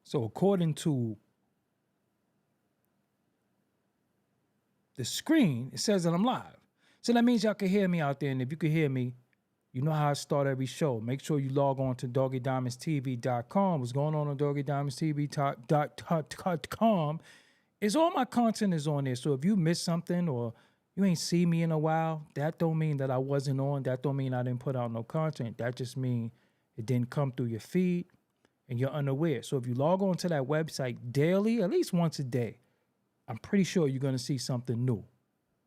So according to the screen, it says that I'm live. So that means y'all can hear me out there. And if you can hear me, you know how I start every show. Make sure you log on to doggiediamondstv.com. What's going on doggiediamondstv.com is all my content is on there. So if you missed something or you ain't see me in a while, that don't mean that I wasn't on. That don't mean I didn't put out no content. That just means it didn't come through your feed and you're unaware. So if you log on to that website daily, at least once a day, I'm pretty sure you're going to see something new.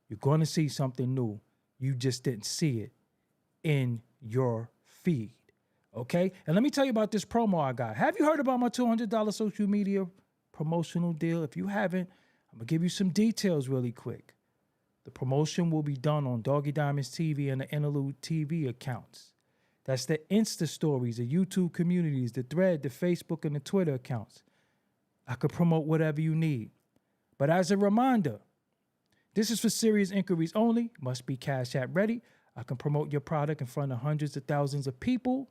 You're going to see something new. You just didn't see it in your feed, okay? And let me tell you about this promo I got. Have you heard about my $200 social media promotional deal? If you haven't, I'm going to give you some details really quick. The promotion will be done on Doggie Diamonds TV and the Interlude TV accounts. That's the Insta stories, the YouTube communities, the Thread, the Facebook, and the Twitter accounts. I could promote whatever you need. But as a reminder, this is for serious inquiries only. Must be Cash App ready. I can promote your product in front of hundreds of thousands of people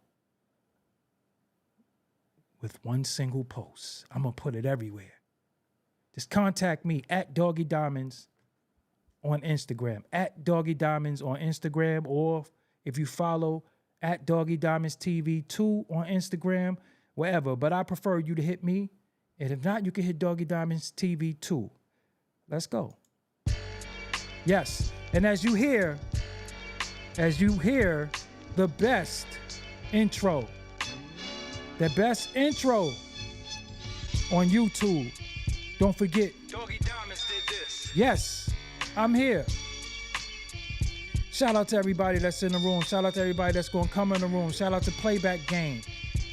with one single post. I'm going to put it everywhere. Just contact me at Doggie Diamonds on Instagram, at Doggie Diamonds on Instagram, or if you follow at Doggie Diamonds TV 2 on Instagram, wherever. But I prefer you to hit me. And if not, you can hit Doggie Diamonds TV 2. Let's go. Yes. And as you hear the best intro on YouTube, don't forget. Doggie Diamonds did this. Yes, I'm here. Shout out to everybody that's in the room. Shout out to everybody that's going to come in the room. Shout out to Playback Game.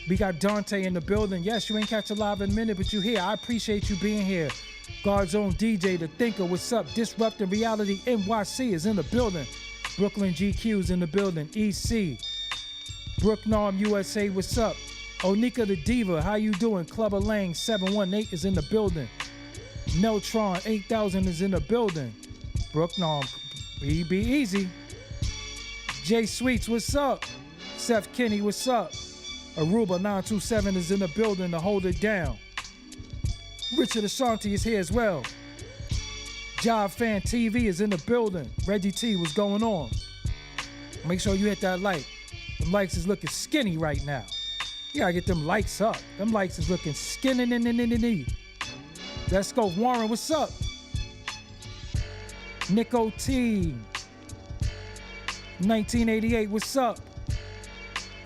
We got Dante in the building. Yes, you ain't catch a live in a minute, but you here. I appreciate you being here. God's own DJ, The Thinker, what's up? Disrupting Reality NYC is in the building. Brooklyn GQ is in the building. EC. Brooknarm USA, what's up? Onika the Diva, how you doing? Clubber Lang 718 is in the building. Neltron 8000 is in the building. Brooknarm, be easy. Jay Sweets, what's up? Seth Kinney, what's up? Aruba 927 is in the building to hold it down. Richard Ashanti is here as well. Job Fan TV is in the building. Reggie T, what's going on? Make sure you hit that like. Them likes is looking skinny right now. You gotta get them likes up. Them likes is looking skinny. Let's go. Warren, what's up? Nico T. 1988, what's up?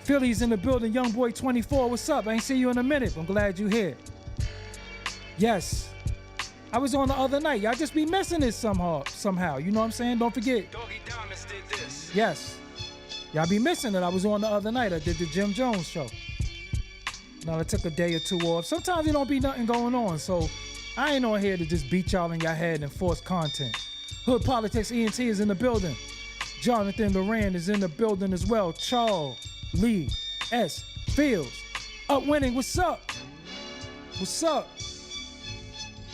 Philly's in the building. Young Boy 24, what's up? I ain't seen you in a minute. I'm glad you're here. Yes. I was on the other night. Y'all just be missing it somehow. You know what I'm saying? Don't forget. Doggie Diamonds did this. Yes. Y'all be missing it. I was on the other night. I did the Jim Jones show. Now I took a day or two off. Sometimes there don't be nothing going on, so I ain't on here to just beat y'all in your head and force content. Hood Politics ENT is in the building. Jonathan Loran is in the building as well. Charles Lee S. Fields. Upwinning, what's up? What's up?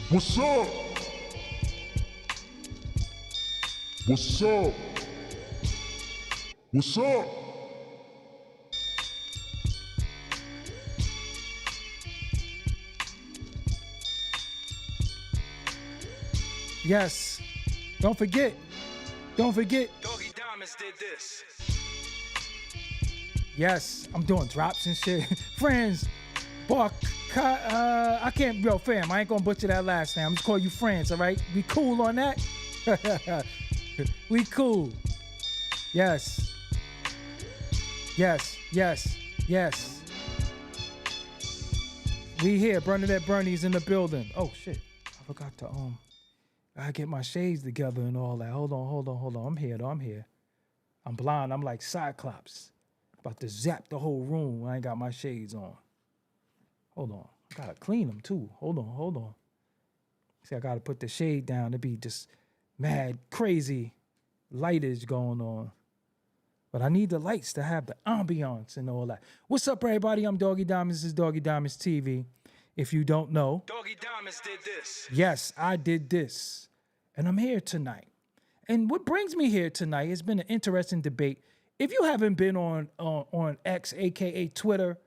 What's up? What's up? What's up? Yes. Don't forget. Doggie Diamonds did this. Yes. I'm doing drops and shit. Friends. Bark. I can't, yo, fam, I ain't gonna butcher that last name. I'm just calling you friends, all right? We cool on that? We cool. Yes. Yes, yes, yes. We here. Bernadette Bernie's in the building. Oh, shit. I forgot to, I get my shades together and all that. Hold on. I'm here, though. I'm here. I'm blind. I'm like Cyclops. About to zap the whole room when I ain't got my shades on. Hold on. I gotta clean them too. Hold on. See, I gotta put the shade down to be just mad, crazy lightage going on. But I need the lights to have the ambiance and all that. What's up, everybody? I'm Doggie Diamonds. This is Doggie Diamonds TV. If you don't know. Doggie Diamonds did this. Yes, I did this. And I'm here tonight. And what brings me here tonight has been an interesting debate. If you haven't been on X, a.k.a. Twitter,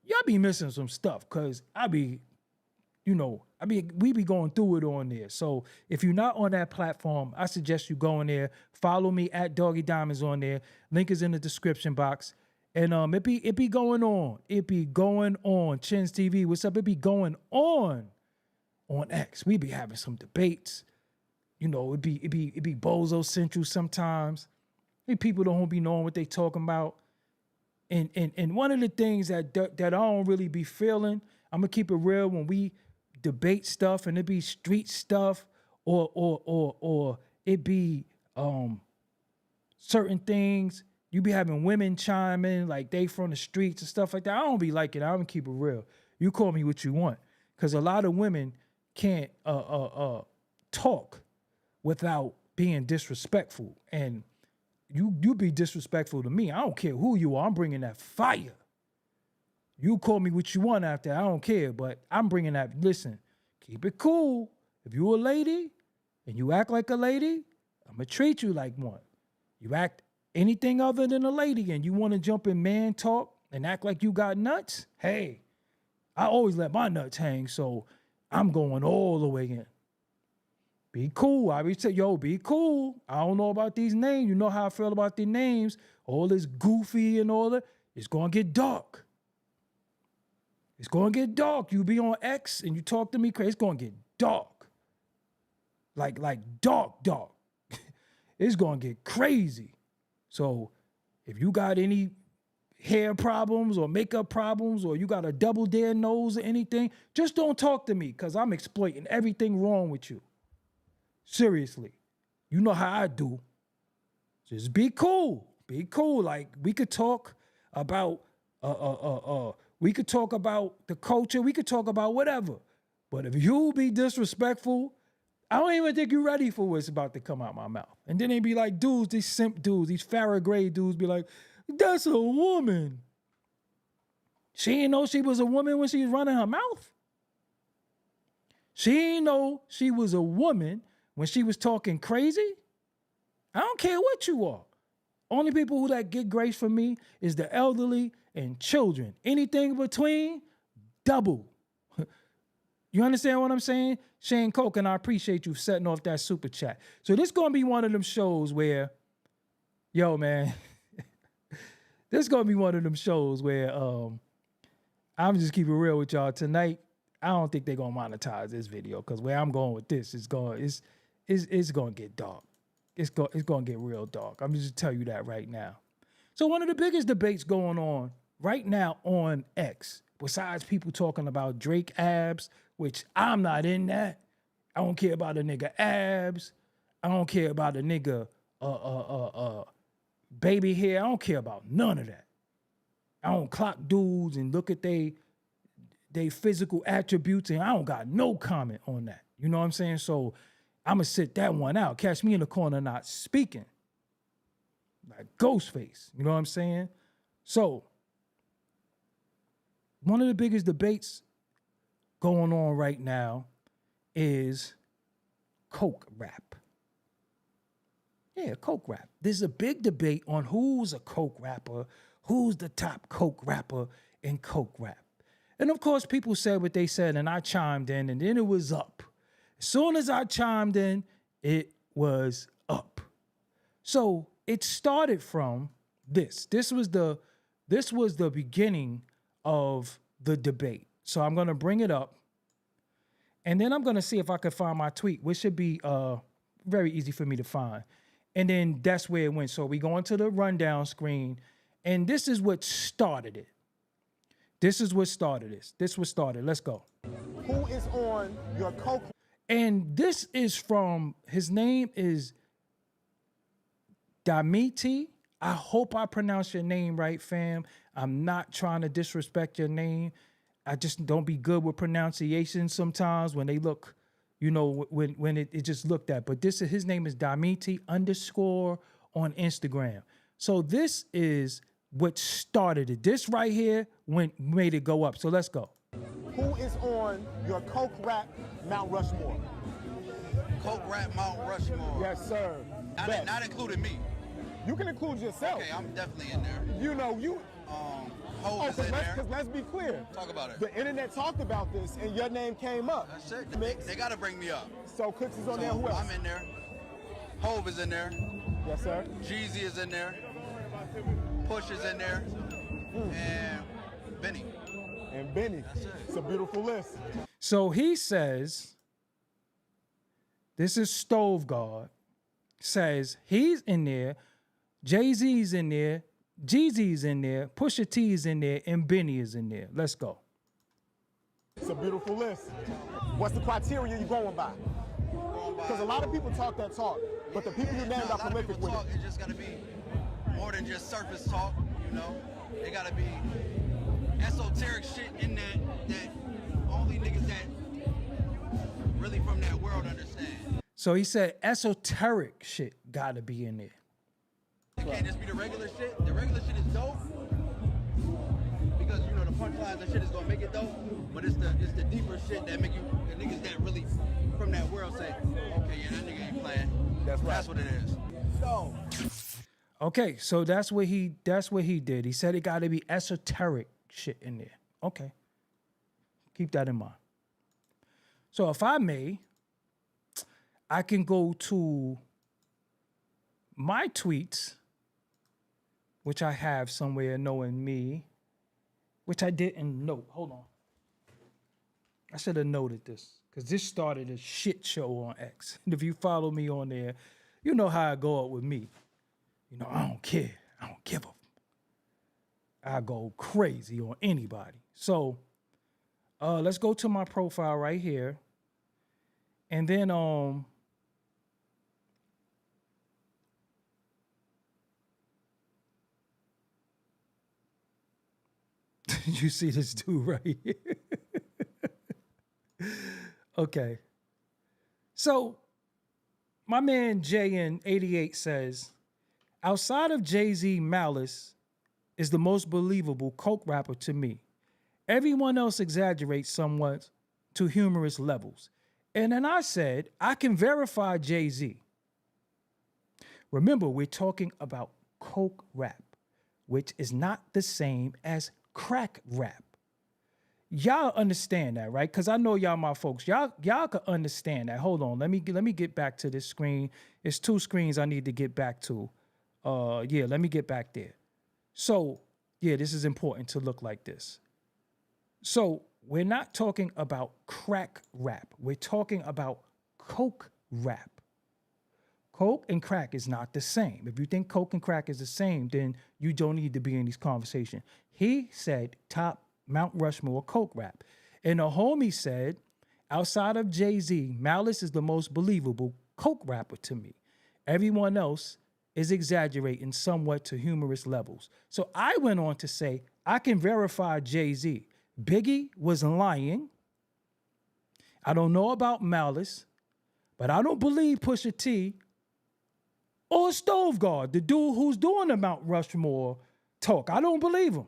y'all be missing some stuff because I be you know, I mean, we be going through it on there. So if you're not on that platform, I suggest you go in there, follow me at Doggie Diamonds on there. Link is in the description box. And it be going on. It be going on. Chins TV, what's up? It be going on X. We be having some debates. You know, it be Bozo Central sometimes. People don't be knowing what they talking about. And one of the things that I don't really be feeling, I'm gonna keep it real, when we debate stuff and it be street stuff or it be certain things, you be having women chime in like they from the streets and stuff like that. I don't be liking it. I'm gonna keep it real. You call me what you want, because a lot of women can't talk without being disrespectful, and you be disrespectful to me. I don't care who you are. I'm bringing that fire. You call me what you want after. I don't care, but I'm bringing that. Listen, keep it cool. If you a lady and you act like a lady, I'm going to treat you like one. You act anything other than a lady and you want to jump in man talk and act like you got nuts, hey, I always let my nuts hang, so I'm going all the way in. Be cool. I always say, yo, be cool. I don't know about these names. You know how I feel about the names. All this goofy and all that. It's going to get dark. It's going to get dark. You be on X and you talk to me crazy. It's going to get dark. Like dark. It's going to get crazy. So if you got any hair problems or makeup problems or you got a double dare nose or anything, just don't talk to me, because I'm exploiting everything wrong with you. Seriously. You know how I do. Just be cool. Be cool. Like, we could talk about we could talk about the culture, we could talk about whatever. But if you be disrespectful, I don't even think you're ready for what's about to come out my mouth. And then they be like, dudes, these simp dudes, these Farrah Gray dudes be like, that's a woman. She didn't know she was a woman when she was running her mouth. She didn't know she was a woman when she was talking crazy. I don't care what you are. Only people who that get grace from me is the elderly and children. Anything between, double. You understand what I'm saying? Shane Coke, and I appreciate you setting off that super chat. So this going to be one of them shows where, yo, man, this going to be one of them shows where I'm just keeping it real with y'all tonight. I don't think they're going to monetize this video, because where I'm going with this is going to get dark. It's going to get real dark. I'm just tell you that right now. So one of the biggest debates going on right now on X, besides people talking about Drake abs, which I'm not in that. I don't care about a nigga abs. I don't care about a nigga baby hair. I don't care about none of that. I don't clock dudes and look at they physical attributes, and I don't got no comment on that. You know what I'm saying? So I'm going to sit that one out. Catch me in the corner not speaking. Like Ghostface. You know what I'm saying? So one of the biggest debates going on right now is coke rap. Yeah, coke rap. There's a big debate on who's a coke rapper, who's the top coke rapper in coke rap. And of course, people said what they said, and I chimed in, and then it was up. As soon as I chimed in, it was up. So it started from this. This was the beginning of the debate. So I'm going to bring it up, and then I'm going to see if I can find my tweet, which should be very easy for me to find. And then that's where it went. So we go into the rundown screen, and this is what started it. This is what started this. This was started. Let's go. Who is on your coke? And this is from, his name is Damiti. I hope I pronounce your name right, fam. I'm not trying to disrespect your name. I just don't be good with pronunciation sometimes when they look, you know, when it just looked at. But this is, his name is Damiti _ on Instagram. So this is what started it. This right here made it go up. So let's go. Who is on your coke rap Mount Rushmore? Coke rap Mount Rushmore. Yes, sir. Not including me. You can include yourself. Okay, I'm definitely in there. You know, you. Hov is in there. Because let's be clear. Talk about it. The internet talked about this, and your name came up. That's it. Mix. They gotta bring me up. So Cooks is on So there. Who else? I'm in there. Hov is in there. Yes, sir. Jeezy is in there. Push is in there. And Benny. And Benny. That's it. It's a beautiful list. So he says, this is Stove God, says he's in there, Jay-Z's in there, Jeezy's in there, Pusha T's in there, and Benny is in there. Let's go. It's a beautiful list. What's the criteria you going by? Because a lot of people talk that talk, but the people you named are prolific with it. It's just gotta be more than just surface talk, you know? It gotta be esoteric shit in that only niggas that really from that world understand. So he said esoteric shit gotta be in there. It can't just be the regular shit. The regular shit is dope because you know the punchlines and shit is gonna make it dope. But it's the deeper shit that make you the niggas that really from that world say, okay, yeah, that nigga ain't playing. That's right. That's what it is. So, Okay, so that's what he did. He said it gotta be esoteric shit in there. Okay. Keep that in mind. So if I may, I can go to my tweets, which I have somewhere knowing me, which I didn't note. Hold on. I should have noted this because this started a shit show on X. And if you follow me on there, you know how I go up with me. You know, I don't care. I don't give a. I go crazy on anybody. So let's go to my profile right here. And then you see this dude right here. Okay. So my man Jay in 88 says, outside of Jay-Z, Malice is the most believable coke rapper to me. Everyone else exaggerates somewhat to humorous levels. And then I said, I can verify Jay-Z. Remember, we're talking about coke rap, which is not the same as crack rap. Y'all understand that, right? Because I know y'all my folks. Y'all can understand that. Hold on. Let me get back to this screen. It's two screens I need to get back to. Yeah, let me get back there. So, yeah, this is important to look like this. So, we're not talking about crack rap. We're talking about coke rap. Coke and crack is not the same. If you think coke and crack is the same, then you don't need to be in these conversations. He said top Mount Rushmore coke rap. And the homie said, outside of Jay-Z, Malice is the most believable coke rapper to me. Everyone else is exaggerating somewhat to humorous levels. So I went on to say, I can verify Jay-Z. Biggie was lying. I don't know about Malice, but I don't believe Pusha T or Stove God, the dude who's doing the Mount Rushmore talk. I don't believe him.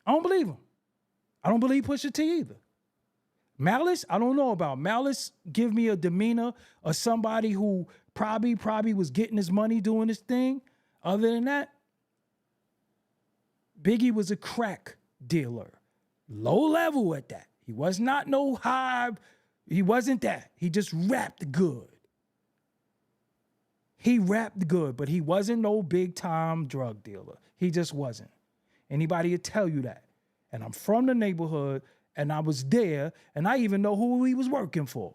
I don't believe him. I don't believe Pusha T either. Malice, I don't know about. Malice give me a demeanor of somebody who probably was getting his money doing his thing. Other than that, Biggie was a crack dealer. Low level at that. He was not no high. He wasn't that. He just rapped good. He rapped good, but he wasn't no big time drug dealer. He just wasn't. Anybody would tell you that. And I'm from the neighborhood, and I was there, and I even know who he was working for.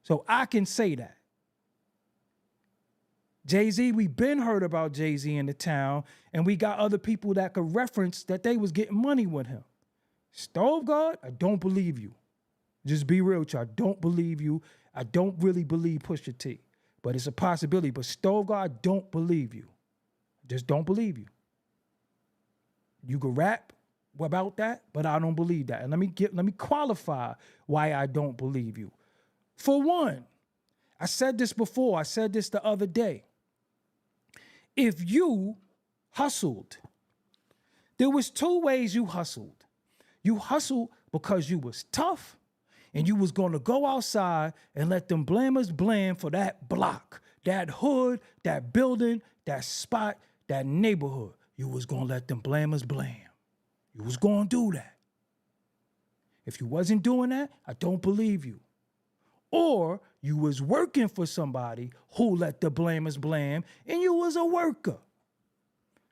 So I can say that. Jay-Z, we been heard about Jay-Z in the town, and we got other people that could reference that they was getting money with him. Stove God, I don't believe you. Just be real with you. I don't believe you. I don't really believe Pusha T. But it's a possibility. But Stove God, I don't believe you. I just don't believe you. You can rap about that, but I don't believe that. And let me qualify why I don't believe you. For one, I said this before. I said this the other day. If you hustled, there was two ways you hustled. You hustled because you was tough and you was going to go outside and let them blamers blame for that block, that hood, that building, that spot, that neighborhood. you was gonna let them blamers blame. You was gonna do that. If you wasn't doing that, I don't believe you. Or you was working for somebody who let the blamers blame and you was a worker.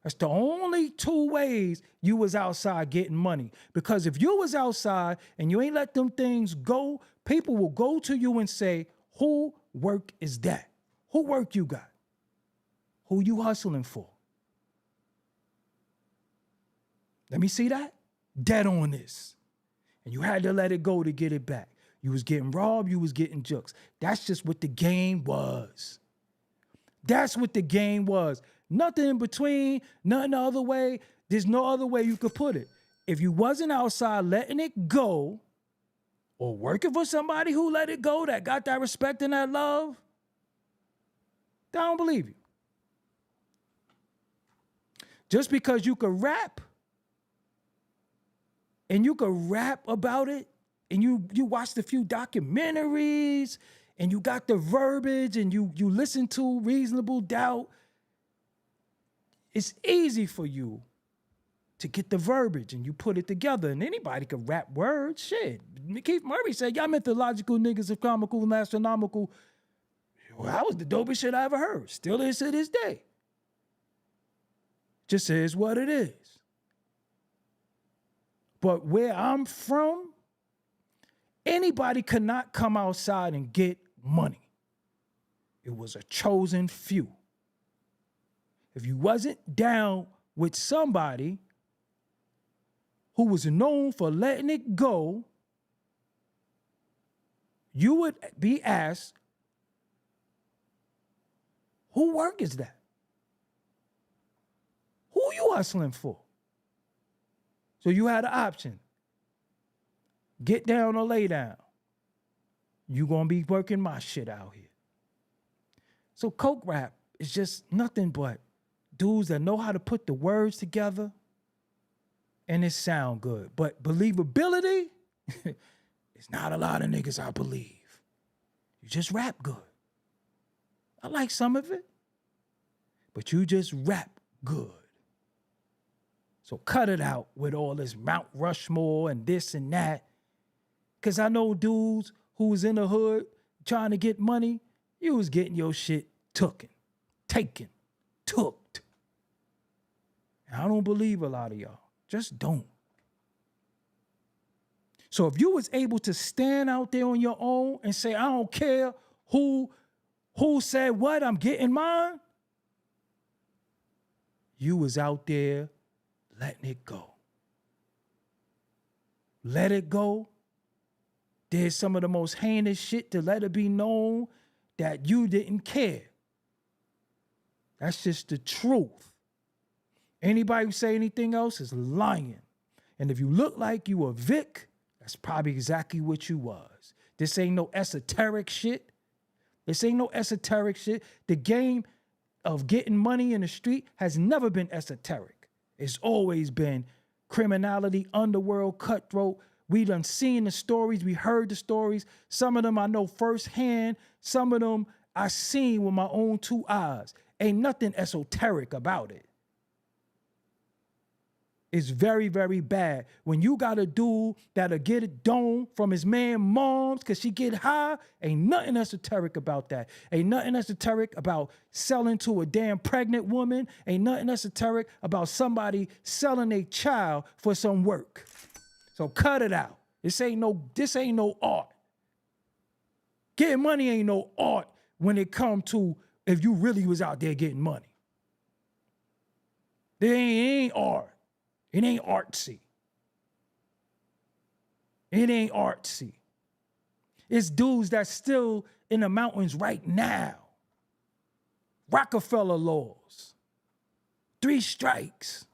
That's the only two ways you was outside getting money. Because if you was outside and you ain't let them things go, people will go to you and say, who work is that? Who work you got? Who you hustling for? Let me see that. Dead on this. And you had to let it go to get it back. You was getting robbed, you was getting jukes. That's just what the game was. That's what the game was. Nothing in between, nothing the other way. There's no other way you could put it. If you wasn't outside letting it go or working for somebody who let it go, that got that respect and that love, I don't believe you. Just because you could rap and you could rap about it and you watched a few documentaries and you got the verbiage and you listen to Reasonable Doubt, it's easy for you to get the verbiage and you put it together and anybody can rap words. Shit. Keith Murray said, y'all mythological niggas are comical and astronomical. Well, that was the dopest shit I ever heard. Still is to this day. Just is what it is. But where I'm from, anybody could not come outside and get money. It was a chosen few. If you wasn't down with somebody who was known for letting it go, you would be asked, who work is that? Who you hustling for? So you had an option. Get down or lay down. You gonna be working my shit out here. So coke rap is just nothing but dudes that know how to put the words together and it sound good. But believability, it's not a lot of niggas I believe. You just rap good. I like some of it, but you just rap good. So cut it out with all this Mount Rushmore and this and that. Because I know dudes who was in the hood trying to get money, you was getting your shit taken. And I don't believe a lot of y'all. Just don't. So if you was able to stand out there on your own and say, I don't care who said what, I'm getting mine, you was out there letting it go. Let it go. Did some of the most heinous shit to let it be known that you didn't care. That's just the truth. Anybody who say anything else is lying. And if you look like you a Vic, that's probably exactly what you was. This ain't no esoteric shit. The game of getting money in the street has never been esoteric. It's always been criminality, underworld, cutthroat. We done seen the stories. We heard the stories. Some of them I know firsthand. Some of them I seen with my own two eyes. Ain't nothing esoteric about it. It's very, very bad. When you got a dude that'll get it done from his man moms because she get high, ain't nothing esoteric about that. Ain't nothing esoteric about selling to a damn pregnant woman. Ain't nothing esoteric about somebody selling a child for some work. So cut it out. This ain't no art. Getting money ain't no art when it come to if you really was out there getting money. It ain't art. It ain't artsy. It's dudes that's still in the mountains right now. Rockefeller laws. 3 strikes.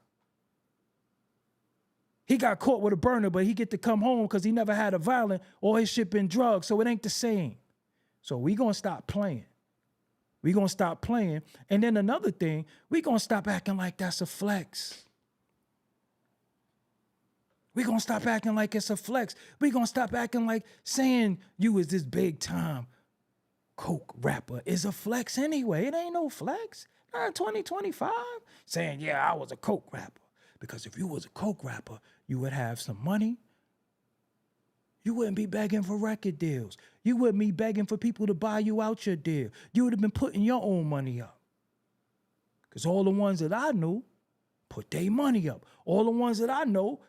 He got caught with a burner, but he get to come home because he never had a violent or his shit been drugged, so it ain't the same. So we gonna stop playing. And then another thing, we gonna stop acting like that's a flex. We gonna stop acting like it's a flex. We gonna stop acting like saying you is this big time coke rapper is a flex anyway. It ain't no flex. Not 2025. Saying, yeah, I was a coke rapper. Because if you was a coke rapper, you would have some money. You wouldn't be begging for record deals. You wouldn't be begging for people to buy you out your deal. You would have been putting your own money up. Because all the ones that I knew put their money up. All the ones that I know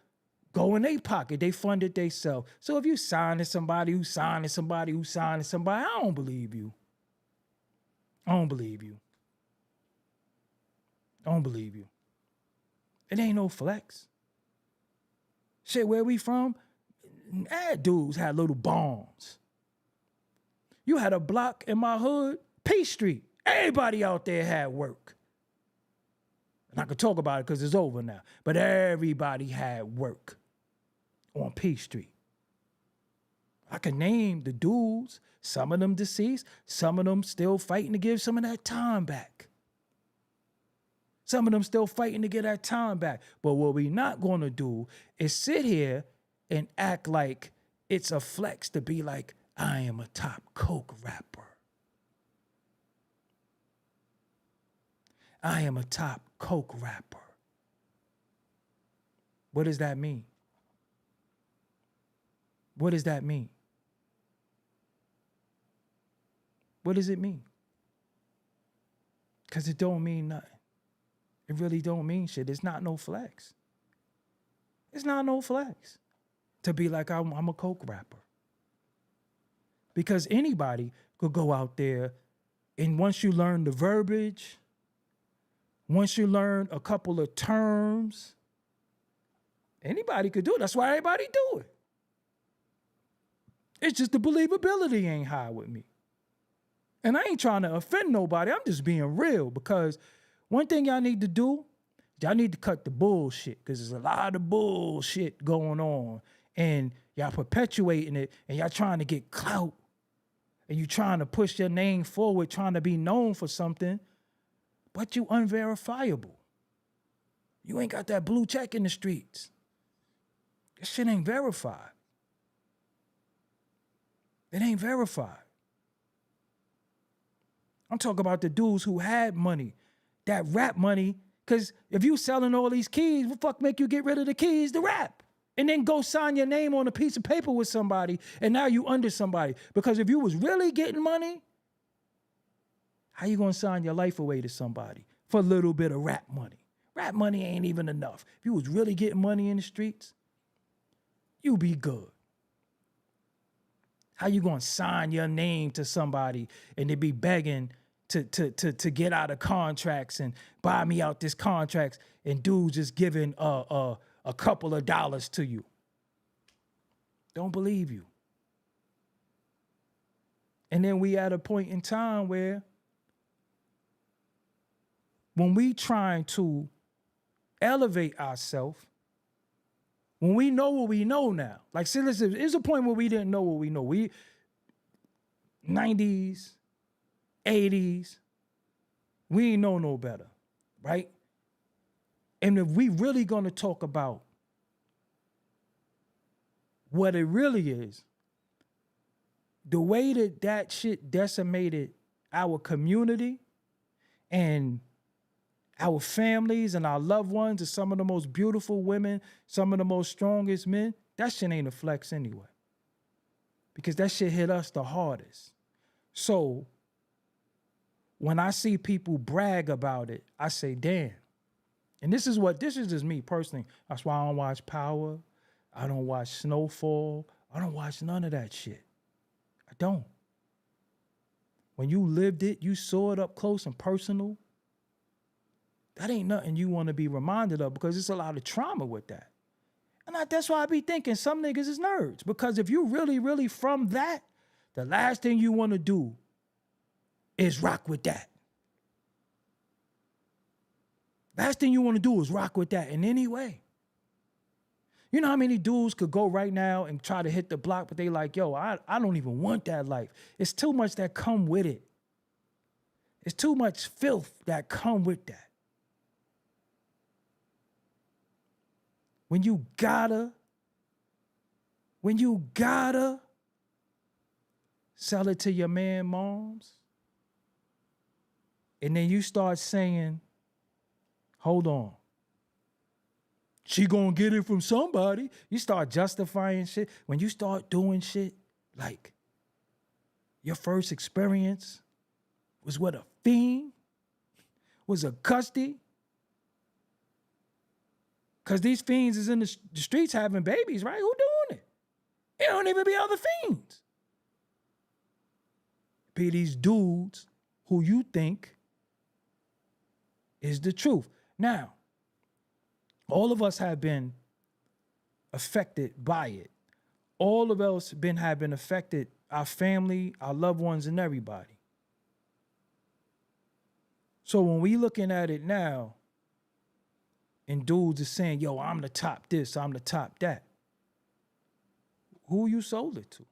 go in their pocket. They funded themselves. So if you signing somebody who signing somebody who signing somebody, I don't believe you. I don't believe you. I don't believe you. It ain't no flex. Shit, where we from? Mad dudes had little bombs. You had a block in my hood, P Street. Everybody out there had work. And I could talk about it because it's over now. But everybody had work on P Street. I can name the dudes, some of them deceased, some of them still fighting to give some of that time back. Some of them still fighting to get that time back. But what we not going to do is sit here and act like it's a flex to be like, I am a top coke rapper. I am a top coke rapper. What does that mean? What does that mean? What does it mean? Because it don't mean nothing. It really don't mean shit. It's not no flex. It's not no flex to be like, I'm a coke rapper. Because anybody could go out there and once you learn the verbiage, once you learn a couple of terms, anybody could do it. That's why everybody do it. It's just the believability ain't high with me. And I ain't trying to offend nobody. I'm just being real because one thing y'all need to do, y'all need to cut the bullshit because there's a lot of bullshit going on and y'all perpetuating it and y'all trying to get clout and you trying to push your name forward, trying to be known for something, but you unverifiable. You ain't got that blue check in the streets. This shit ain't verified. It ain't verified. I'm talking about the dudes who had money, that rap money, because if you selling all these keys, what the fuck make you get rid of the keys to rap? And then go sign your name on a piece of paper with somebody, and now you under somebody. Because if you was really getting money, how you gonna sign your life away to somebody for a little bit of rap money? Rap money ain't even enough. If you was really getting money in the streets, you be good. How you gonna sign your name to somebody and they be begging to get out of contracts and buy me out this contracts and dudes just giving a couple of dollars to you? Don't believe you. And then we at a point in time where when we trying to elevate ourselves, when we know what we know now, like, see, listen, there's a point where we didn't know what we know. We 90s, 80s, we ain't know no better, right? And if we really gonna talk about what it really is, the way that shit decimated our community and our families and our loved ones, and some of the most beautiful women, some of the most strongest men, that shit ain't a flex anyway. Because that shit hit us the hardest. So when I see people brag about it, I say, damn. And this is just me personally. That's why I don't watch Power. I don't watch Snowfall. I don't watch none of that shit. I don't. When you lived it, you saw it up close and personal, that ain't nothing you want to be reminded of because there's a lot of trauma with that. And that's why I be thinking some niggas is nerds. Because if you really, really from that, the last thing you want to do is rock with that. Last thing you want to do is rock with that in any way. You know how many dudes could go right now and try to hit the block, but they like, yo, I don't even want that life. It's too much that come with it. It's too much filth that come with that. When you gotta sell it to your man moms, And then you start saying, hold on. She gonna get it from somebody. You start justifying shit. When you start doing shit like your first experience was with a fiend, was a custody. Because these fiends is in the streets having babies, right? Who doing it? It don't even be other fiends. Be these dudes who you think is the truth. Now, all of us have been affected by it. All of us have been affected, our family, our loved ones, and everybody. So when we looking at it now, and dudes are saying, yo, I'm the top this, I'm the top that. Who you sold it to?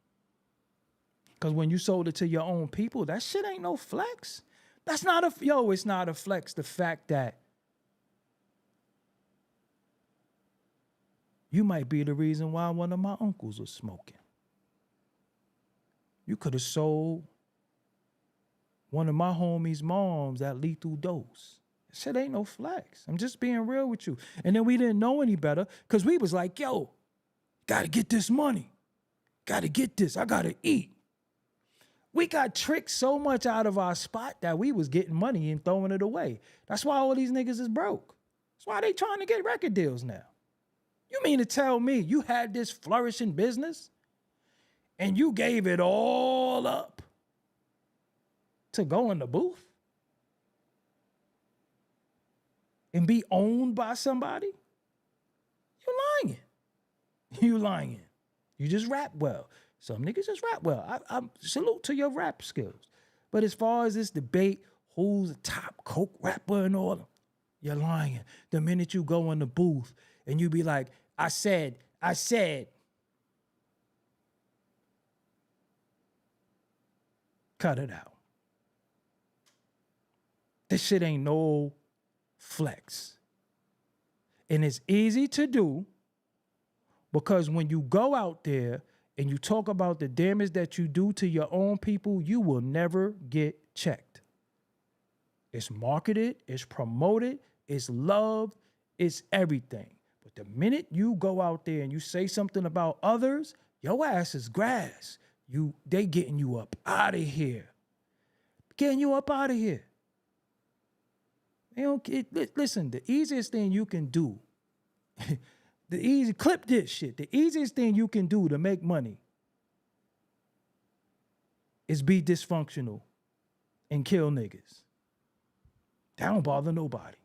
Because when you sold it to your own people, that shit ain't no flex. That's not it's not a flex. The fact that you might be the reason why one of my uncles was smoking. You could have sold one of my homies' moms that lethal dose. Shit ain't no flex. I'm just being real with you. And then we didn't know any better because we was like, yo, gotta get this money. Gotta get this. I gotta eat. We got tricked so much out of our spot that we was getting money and throwing it away. That's why all these niggas is broke. That's why they trying to get record deals now. You mean to tell me you had this flourishing business and you gave it all up to go in the booth and be owned by somebody? You lying. You lying. You just rap well. Some niggas just rap well. I salute to your rap skills. But as far as this debate, who's the top coke rapper and all, you're lying. The minute you go in the booth and you be like, I said. Cut it out. This shit ain't no flex. And it's easy to do because when you go out there and you talk about the damage that you do to your own people, you will never get checked. It's marketed, it's promoted, it's loved, it's everything. But the minute you go out there and you say something about others, your ass is grass. They getting you up out of here. Getting you up out of here. Listen, the easiest thing you can do, clip this shit. The easiest thing you can do to make money is be dysfunctional and kill niggas. That don't bother nobody.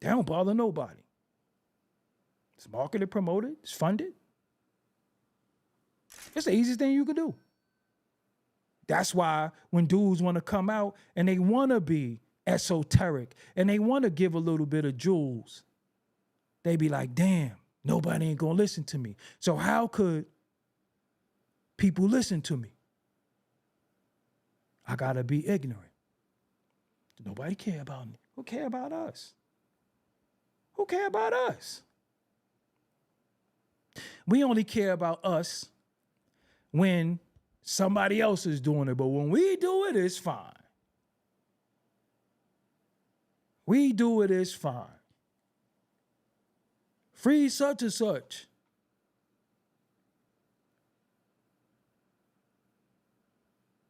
That don't bother nobody. It's marketed, promoted, it's funded. It's the easiest thing you could do. That's why when dudes want to come out and they want to be esoteric and they want to give a little bit of jewels, they be like, damn, nobody ain't gonna listen to me. So how could people listen to me? I gotta be ignorant. Nobody care about me. Who care about us? Who care about us? We only care about us when somebody else is doing it, but when we do it, it's fine. We do it, it's fine. Free such and such.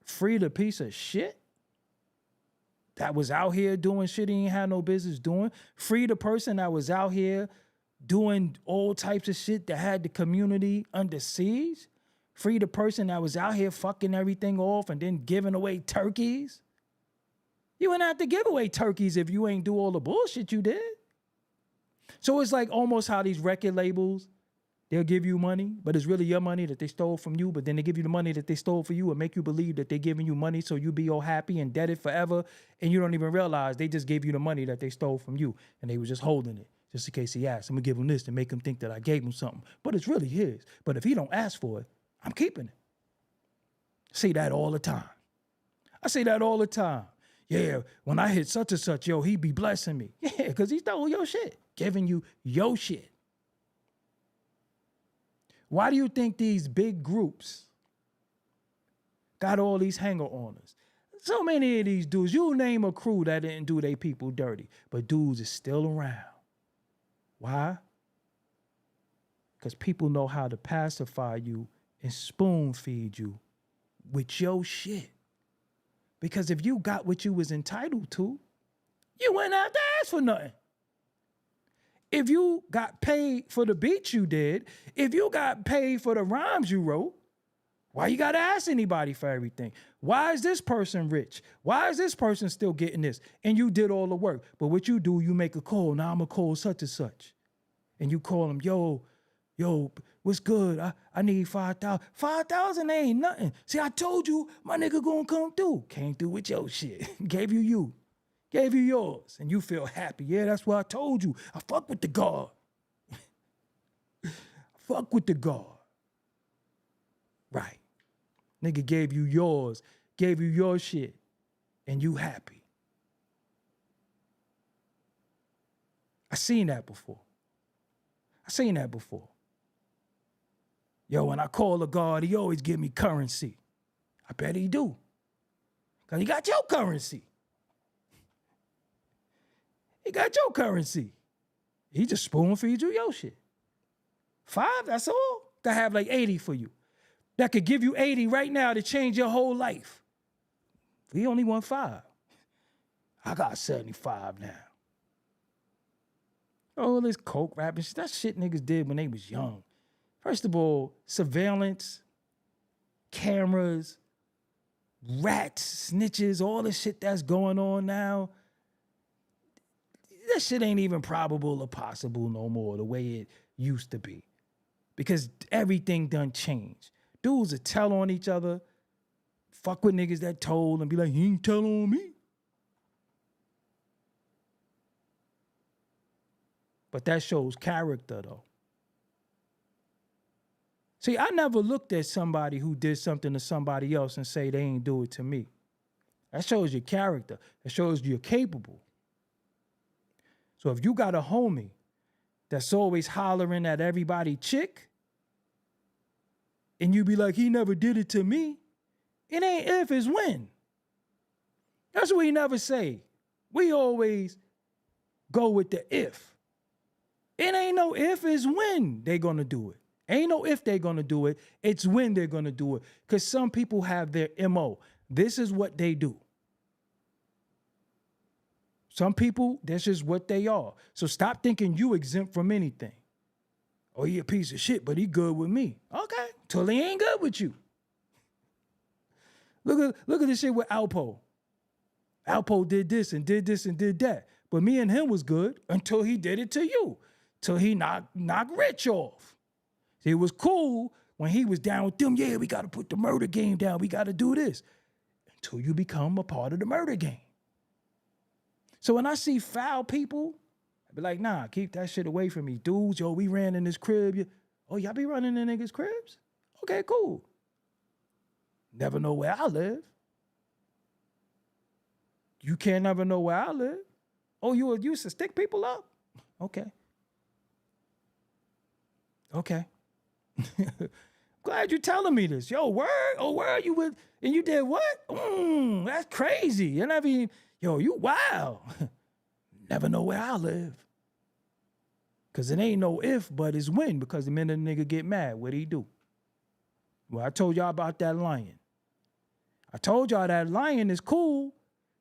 Free the piece of shit that was out here doing shit he ain't had no business doing. Free the person that was out here doing all types of shit that had the community under siege. Free the person that was out here fucking everything off and then giving away turkeys. You wouldn't have to give away turkeys if you ain't do all the bullshit you did. So it's like almost how these record labels, they'll give you money, but it's really your money that they stole from you, but then they give you the money that they stole for you and make you believe that they're giving you money so you be all happy and indebted forever, and you don't even realize they just gave you the money that they stole from you, and they was just holding it just in case he asked. I'm gonna give him this to make him think that I gave him something, but it's really his. But if he don't ask for it, I'm keeping it. I say that all the time. I say that all the time. Yeah, when I hit such and such, yo, he be blessing me. Yeah, because he stole your shit, giving you your shit. Why do you think these big groups got all these hanger-oners? So many of these dudes, you name a crew that didn't do their people dirty, but dudes is still around. Why? Because people know how to pacify you and spoon feed you with your shit. Because if you got what you was entitled to, you wouldn't have to ask for nothing. If you got paid for the beats you did, if you got paid for the rhymes you wrote, why you gotta ask anybody for everything? Why is this person rich? Why is this person still getting this? And you did all the work. But what you do, you make a call. Now I'm gonna call such and such. And you call them, yo, what's good? I need 5,000. 5,000 ain't nothing. See, I told you my nigga gonna come through. Came through with your shit. Gave you yours. And you feel happy. Yeah, that's what I told you. I fuck with the God. Fuck with the God. Right. Nigga gave you yours, gave you your shit, and you happy. I seen that before. Yo, when I call a God, he always give me currency. I bet he do. Because he got your currency. He got your currency. He just spoon feed you your shit. 5, that's all. To have like 80 for you. That could give you 80 right now to change your whole life. We only want 5. I got 75 now. Oh, this coke rapping shit. That shit niggas did when they was young. First of all, surveillance, cameras, rats, snitches, all the shit that's going on now. That shit ain't even probable or possible no more the way it used to be. Because everything done changed. Dudes will tell on each other, fuck with niggas that told and be like, he ain't tell on me. But that shows character though. See, I never looked at somebody who did something to somebody else and say they ain't do it to me. That shows your character. It shows you're capable. So if you got a homie that's always hollering at everybody chick, and you be like, he never did it to me, it ain't if, it's when. That's what we never say. We always go with the if. It ain't no if, it's when they gonna do it. Ain't no if they gonna do it, it's when they're gonna do it. Because some people have their MO. This is what they do. Some people, that's just what they are. So stop thinking you exempt from anything. Oh, he a piece of shit, but he good with me. Okay, till he ain't good with you. Look at this shit with Alpo. Alpo did this and did this and did that. But me and him was good until he did it to you. Till he knocked Rich off. See, it was cool when he was down with them. Yeah, we got to put the murder game down. We got to do this. Until you become a part of the murder game. So when I see foul people, I be like, nah, keep that shit away from me. Dudes, yo, we ran in this crib. Oh, y'all be running in niggas' cribs? Okay, cool. Never know where I live. You can't never know where I live. Oh, you used to stick people up? Okay. Okay. Glad you're telling me this. Yo, word? Oh, where are you with? And you did what? That's crazy. You never even, yo, you wow. Never know where I live. Because it ain't no if, but it's when. Because the minute a nigga get mad, what he do? Well, I told y'all about that lion. I told y'all that lion is cool.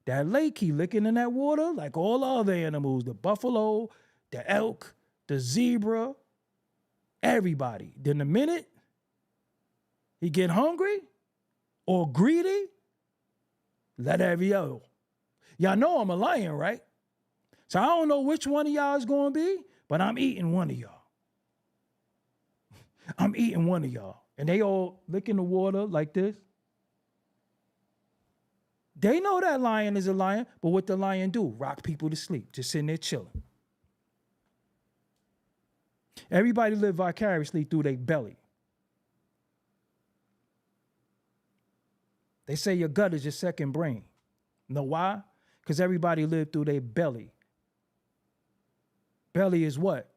That lake, he licking in that water like all the other animals. The buffalo, the elk, the zebra, everybody. Then the minute he get hungry or greedy, let every yo. Y'all know I'm a lion, right? So I don't know which one of y'all is going to be, but I'm eating one of y'all. I'm eating one of y'all. And they all licking the water like this. They know that lion is a lion, but what the lion do? Rock people to sleep, just sitting there chilling. Everybody live vicariously through their belly. They say your gut is your second brain. Know why? Because everybody live through their belly. Belly is what?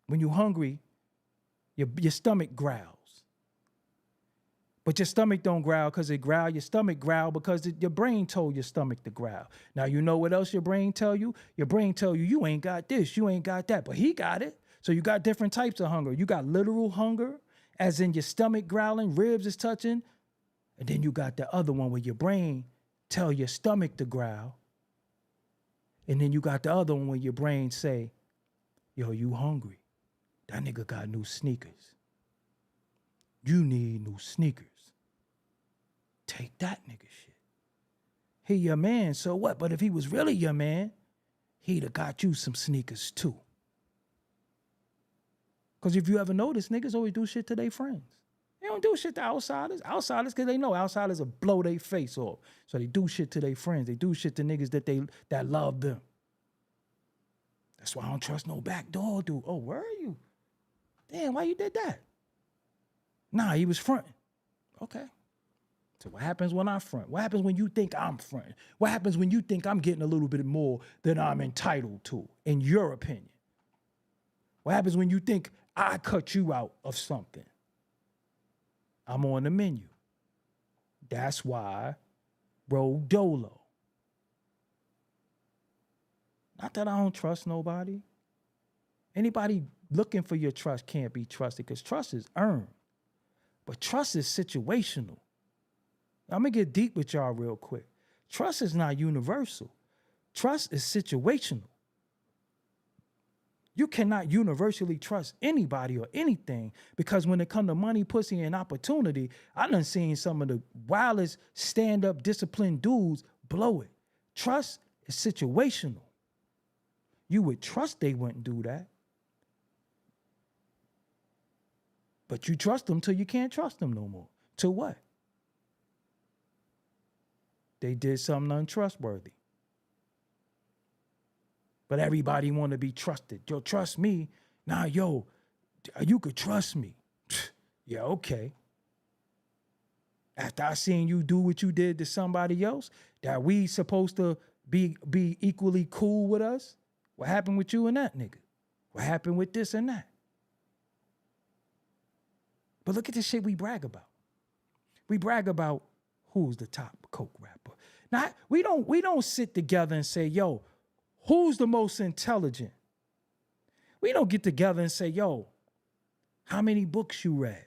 When you're hungry, your stomach growls. But your stomach don't growl because it growl. Your stomach growl because your brain told your stomach to growl. Now, you know what else your brain tell you? Your brain tell you, you ain't got this, you ain't got that. But he got it. So you got different types of hunger. You got literal hunger, as in your stomach growling, ribs is touching. And then you got the other one where your brain tell your stomach to growl. And then you got the other one where your brain say, yo, you hungry. That nigga got new sneakers. You need new sneakers. Take that nigga shit. He your man, so what? But if he was really your man, he'd have got you some sneakers too. Because if you ever notice, niggas always do shit to their friends. They don't do shit to outsiders. Outsiders, because they know outsiders will blow their face off. So they do shit to their friends. They do shit to niggas that love them. That's why I don't trust no backdoor dude. Oh, where are you? Damn, why you did that? Nah, he was fronting. Okay. So what happens when I front? What happens when you think I'm fronting? What happens when you think I'm getting a little bit more than I'm entitled to, in your opinion? What happens when you think I cut you out of something? I'm on the menu. That's why roll dolo. Not that I don't trust nobody. Anybody looking for your trust can't be trusted because trust is earned. But trust is situational. I'm going to get deep with y'all real quick. Trust is not universal. Trust is situational. You cannot universally trust anybody or anything because when it comes to money, pussy, and opportunity, I done seen some of the wildest stand-up disciplined dudes blow it. Trust is situational. You would trust they wouldn't do that. But you trust them till you can't trust them no more. Till what? They did something untrustworthy. But everybody want to be trusted. Yo, trust me. Nah, yo, you could trust me. Yeah, okay. After I seen you do what you did to somebody else, that we supposed to be equally cool with us? What happened with you and that nigga? What happened with this and that? But look at the shit we brag about. We brag about who's the top coke rapper. We don't sit together and say, yo, who's the most intelligent? We don't get together and say, yo, how many books you read?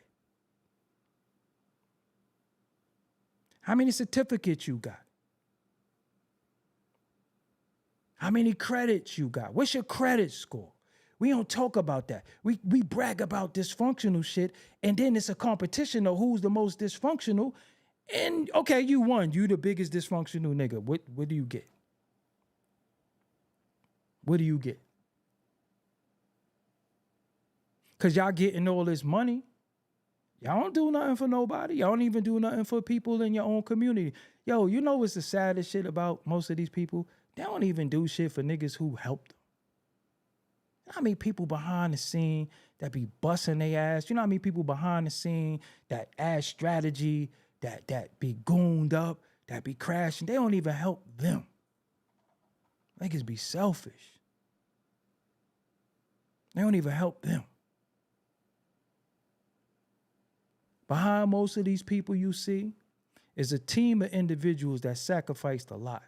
How many certificates you got? How many credits you got? What's your credit score? We don't talk about that. We brag about dysfunctional shit, and then it's a competition of who's the most dysfunctional. And okay, you won. You the biggest dysfunctional nigga. What do you get? What do you get? Because y'all getting all this money. Y'all don't do nothing for nobody. Y'all don't even do nothing for people in your own community. Yo, you know what's the saddest shit about most of these people? They don't even do shit for niggas who helped them. You know how many people behind the scene that be busting their ass? You know how many people behind the scene that add strategy, that be gooned up, that be crashing? They don't even help them. Niggas be selfish. They don't even help them. Behind most of these people you see is a team of individuals that sacrificed a lot.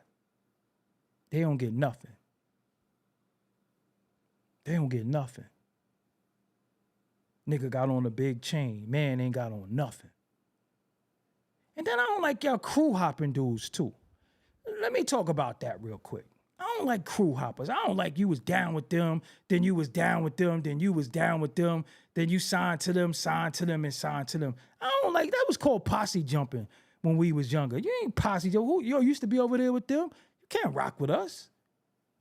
They don't get nothing. They don't get nothing. Nigga got on a big chain. Man ain't got on nothing. And then I don't like y'all crew hopping dudes too. Let me talk about that real quick. I don't like crew hoppers. I don't like you was down with them, then you was down with them, then you was down with them, then you signed to them, and signed to them. I don't like, that was called posse jumping when we was younger. You ain't posse jumping. Who used to be over there with them? You can't rock with us.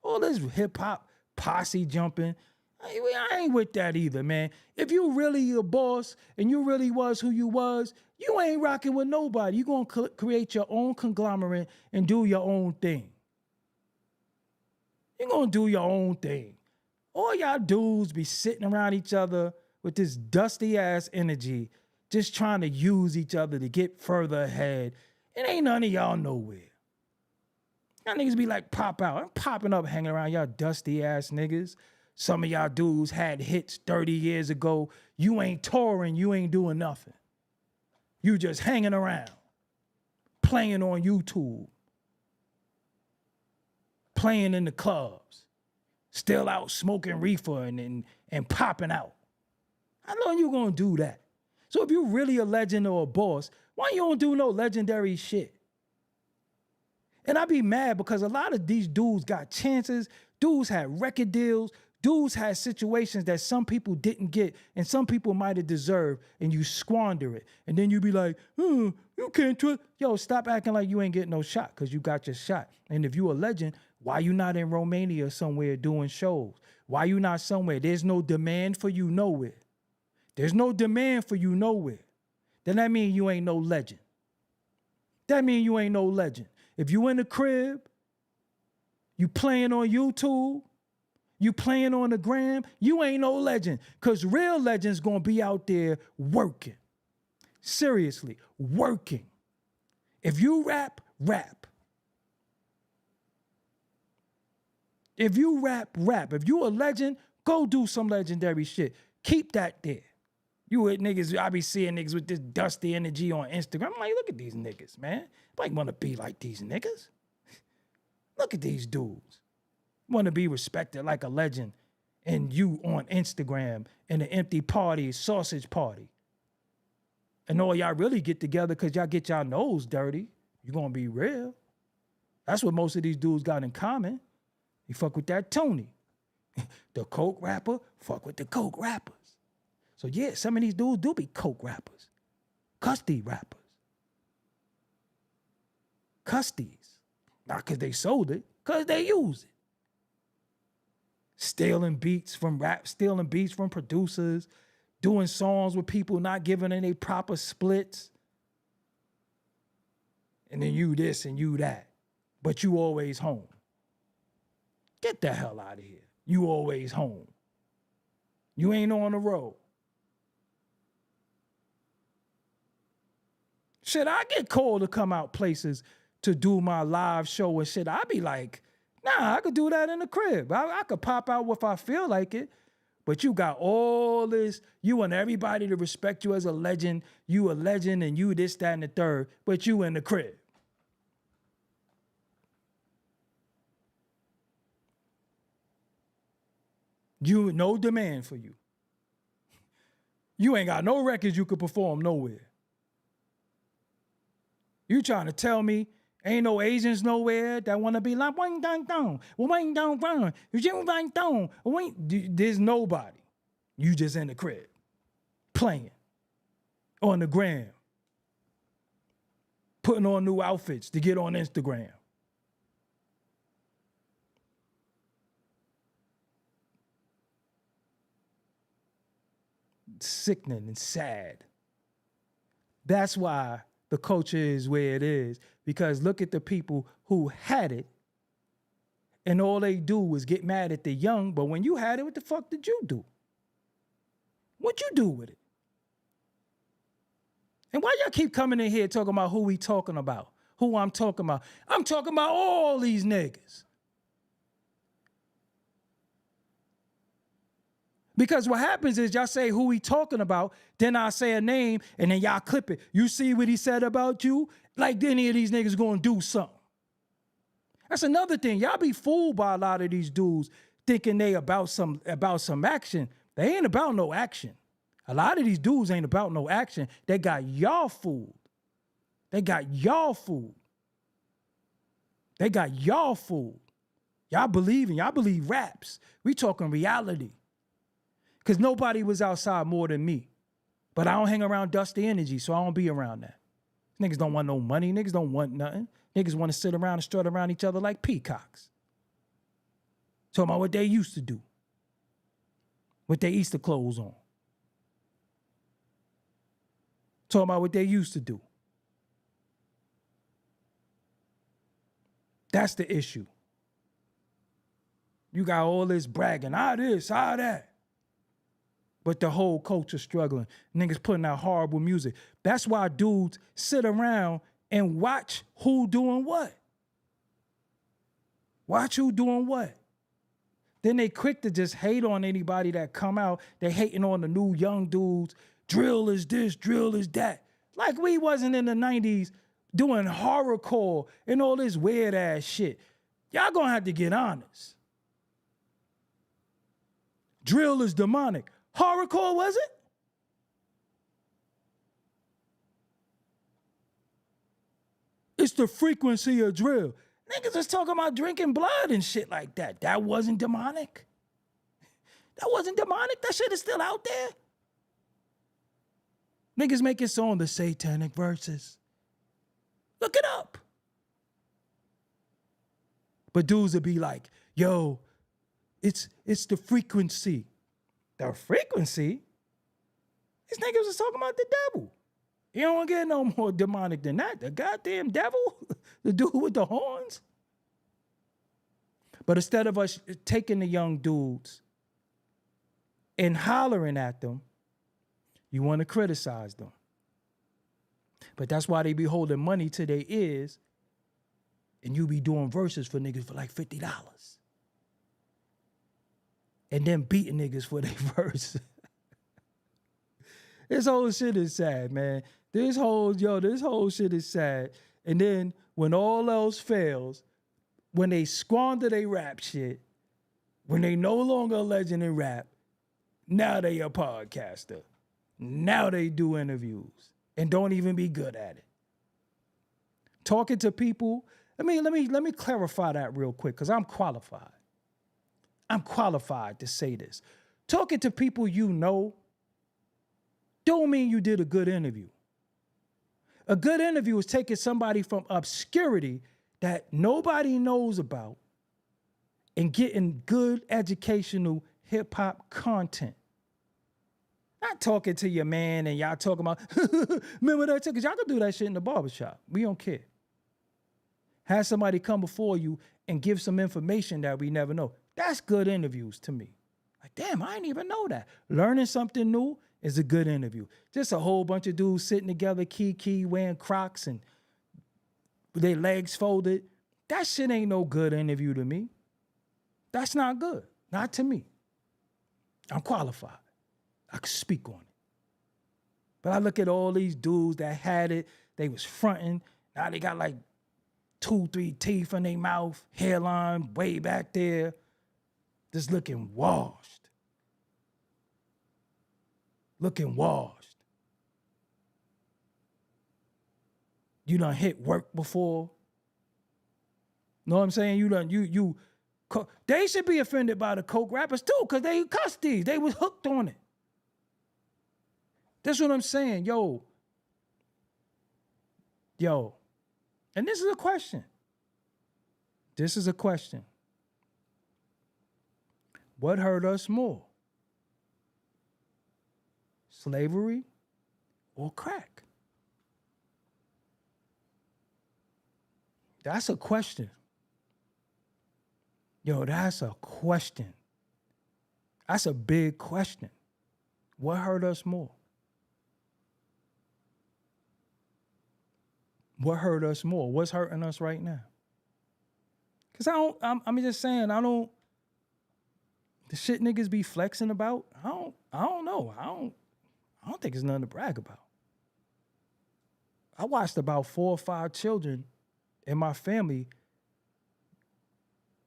All this hip hop posse jumping. I ain't with that either, man. If you really a boss and you really was who you was, you ain't rocking with nobody. You gonna create your own conglomerate and do your own thing. You're going to do your own thing. All y'all dudes be sitting around each other with this dusty-ass energy, just trying to use each other to get further ahead. It ain't none of y'all nowhere. Y'all niggas be like, pop out. I'm popping up hanging around y'all dusty-ass niggas. Some of y'all dudes had hits 30 years ago. You ain't touring. You ain't doing nothing. You just hanging around, playing on YouTube, playing in the clubs, still out smoking reefer and popping out. How long you gonna do that? So if you really a legend or a boss, why you don't do no legendary shit? And I be mad because a lot of these dudes got chances. Dudes had record deals. Dudes had situations that some people didn't get and some people might have deserved, and you squander it. And then you be like, you can't trust. Yo, stop acting like you ain't getting no shot because you got your shot. And if you a legend, why you not in Romania somewhere doing shows? Why you not somewhere? There's no demand for you nowhere. There's no demand for you nowhere. Then that mean you ain't no legend. That mean you ain't no legend. If you in the crib, you playing on YouTube, you playing on the gram, you ain't no legend. Because real legends gonna be out there working. Seriously, working. If you rap, rap. If you rap, rap. If you a legend, go do some legendary shit. Keep that there. You with niggas, I be seeing niggas with this dusty energy on Instagram. I'm like, look at these niggas, man. I like wanna be like these niggas. Look at these dudes. Want to be respected like a legend, and you on Instagram in an empty party, sausage party. And all y'all really get together because y'all get y'all nose dirty. You gonna be real. That's what most of these dudes got in common. You fuck with that Tony. The coke rapper, fuck with the coke rappers. So yeah, some of these dudes do be coke rappers. Custody rappers. Custodies. Not because they sold it, because they use it. Stealing beats from rap, stealing beats from producers, doing songs with people not giving any proper splits. And then you this and you that. But you always home. Get the hell out of here. You always home. You ain't on the road. Shit, I get called to come out places to do my live show and shit. I be like, nah, I could do that in the crib. I could pop out if I feel like it. But you got all this, you want everybody to respect you as a legend. You a legend and you this, that, and the third, but you in the crib. You, no demand for you. You ain't got no records you could perform nowhere. You trying to tell me ain't no Asians nowhere that want to be like, there's nobody. You just in the crib, playing, on the gram, putting on new outfits to get on Instagram. Sickening and sad. That's why the culture is where it is, because look at the people who had it and all they do is get mad at the young, but when you had it, what the fuck did you do? What you do with it? And why y'all keep coming in here talking about who we talking about, who I'm talking about? I'm talking about all these niggas. Because what happens is y'all say who he talking about, then I say a name, and then y'all clip it. You see what he said about you? Like any of these niggas gonna do something. That's another thing. Y'all be fooled by a lot of these dudes thinking they about some action. They ain't about no action. A lot of these dudes ain't about no action. They got y'all fooled. They got y'all fooled. They got y'all fooled. Y'all believe raps. We talking reality. Because nobody was outside more than me. But I don't hang around dusty energy, so I don't be around that. Niggas don't want no money. Niggas don't want nothing. Niggas want to sit around and strut around each other like peacocks. Talking about what they used to do. With their Easter clothes on. Talking about what they used to do. That's the issue. You got all this bragging, this, that. But the whole culture struggling. Niggas putting out horrible music. That's why dudes sit around and watch who doing what. Watch who doing what. Then they quick to just hate on anybody that come out. They hating on the new young dudes. Drill is this, drill is that. Like we wasn't in the 90s doing horrorcore and all this weird ass shit. Y'all gonna have to get honest. Drill is demonic. Horrorcore was it? It's the frequency of drill. Niggas was talking about drinking blood and shit like that. That wasn't demonic. That wasn't demonic. That shit is still out there. Niggas making song the satanic verses. Look it up. But dudes would be like, yo, it's the frequency. The frequency? These niggas was talking about the devil. You don't get no more demonic than that. The goddamn devil, the dude with the horns. But instead of us taking the young dudes and hollering at them, you want to criticize them. But that's why they be holding money to their ears and you be doing verses for niggas for like $50. And then beating niggas for their verse. This whole shit is sad, man. This whole shit is sad. And then when all else fails, when they squander their rap shit, when they no longer a legend in rap, now they a podcaster. Now they do interviews and don't even be good at it. Talking to people, let me clarify that real quick, because I'm qualified. I'm qualified to say this. Talking to people you know don't mean you did a good interview. A good interview is taking somebody from obscurity that nobody knows about and getting good educational hip-hop content. Not talking to your man and y'all talking about, remember that? Because y'all can do that shit in the barbershop. We don't care. Have somebody come before you and give some information that we never know. That's good interviews to me. Like, damn, I didn't even know that. Learning something new is a good interview. Just a whole bunch of dudes sitting together, key, wearing Crocs and with their legs folded. That shit ain't no good interview to me. That's not good. Not to me. I'm qualified. I can speak on it. But I look at all these dudes that had it, they was fronting. Now they got like 2-3 teeth in their mouth, hairline way back there, just looking washed. Looking washed. You done hit work before. Know what I'm saying? They should be offended by the coke rappers too, because they cussed these. They was hooked on it. That's what I'm saying. Yo. And this is a question. What hurt us more? Slavery or crack? That's a question. That's a question. That's a big question. What hurt us more? What hurt us more? What's hurting us right now? Because I'm just saying, the shit niggas be flexing about, I don't know. I don't think it's nothing to brag about. I watched about 4 or 5 children in my family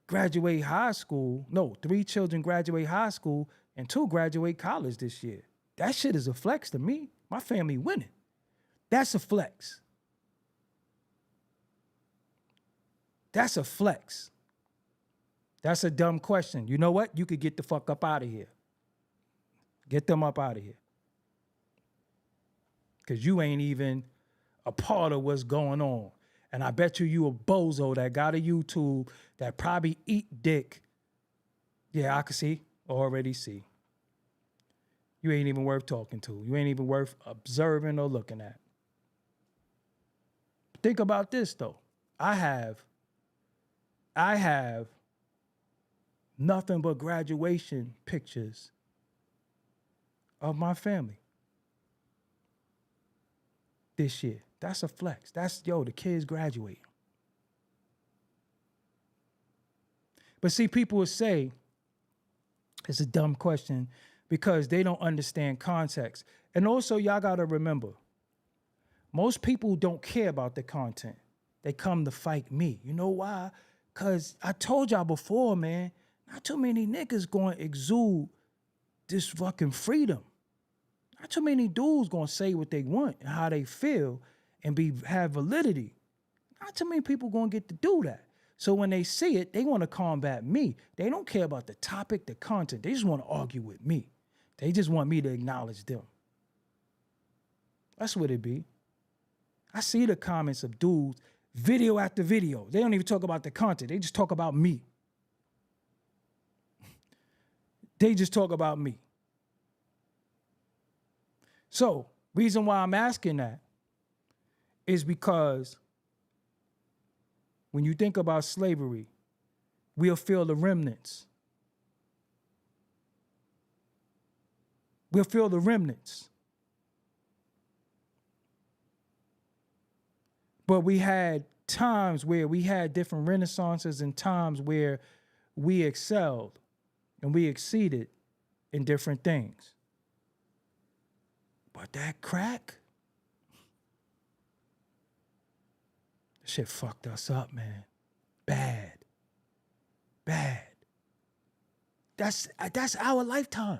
graduate high school. No, 3 children graduate high school and 2 graduate college this year. That shit is a flex to me. My family winning. That's a flex. That's a flex. That's a dumb question. You know what? You could get the fuck up out of here. Get them up out of here. Because you ain't even a part of what's going on. And I bet you a bozo that got a YouTube that probably eat dick. Yeah, I can see. Already see. You ain't even worth talking to. You ain't even worth observing or looking at. Think about this, though. I have nothing but graduation pictures of my family this year. That's a flex. That's, the kids graduating. But see, people will say, it's a dumb question because they don't understand context. And also, y'all got to remember, Most people don't care about the content. They come to fight me. You know why? Because I told y'all before, man, not too many niggas going to exude this fucking freedom. Not too many dudes going to say what they want and how they feel and have validity. Not too many people going to get to do that. So when they see it, they want to combat me. They don't care about the topic, the content. They just want to argue with me. They just want me to acknowledge them. That's what it be. I see the comments of dudes, video after video. They don't even talk about the content. They just talk about me. They just talk about me. So, reason why I'm asking that is because when you think about slavery, we'll feel the remnants. We'll feel the remnants. But we had times where we had different renaissances and times where we excelled and we exceeded in different things. But that crack, that shit fucked us up, man. Bad. That's our lifetime.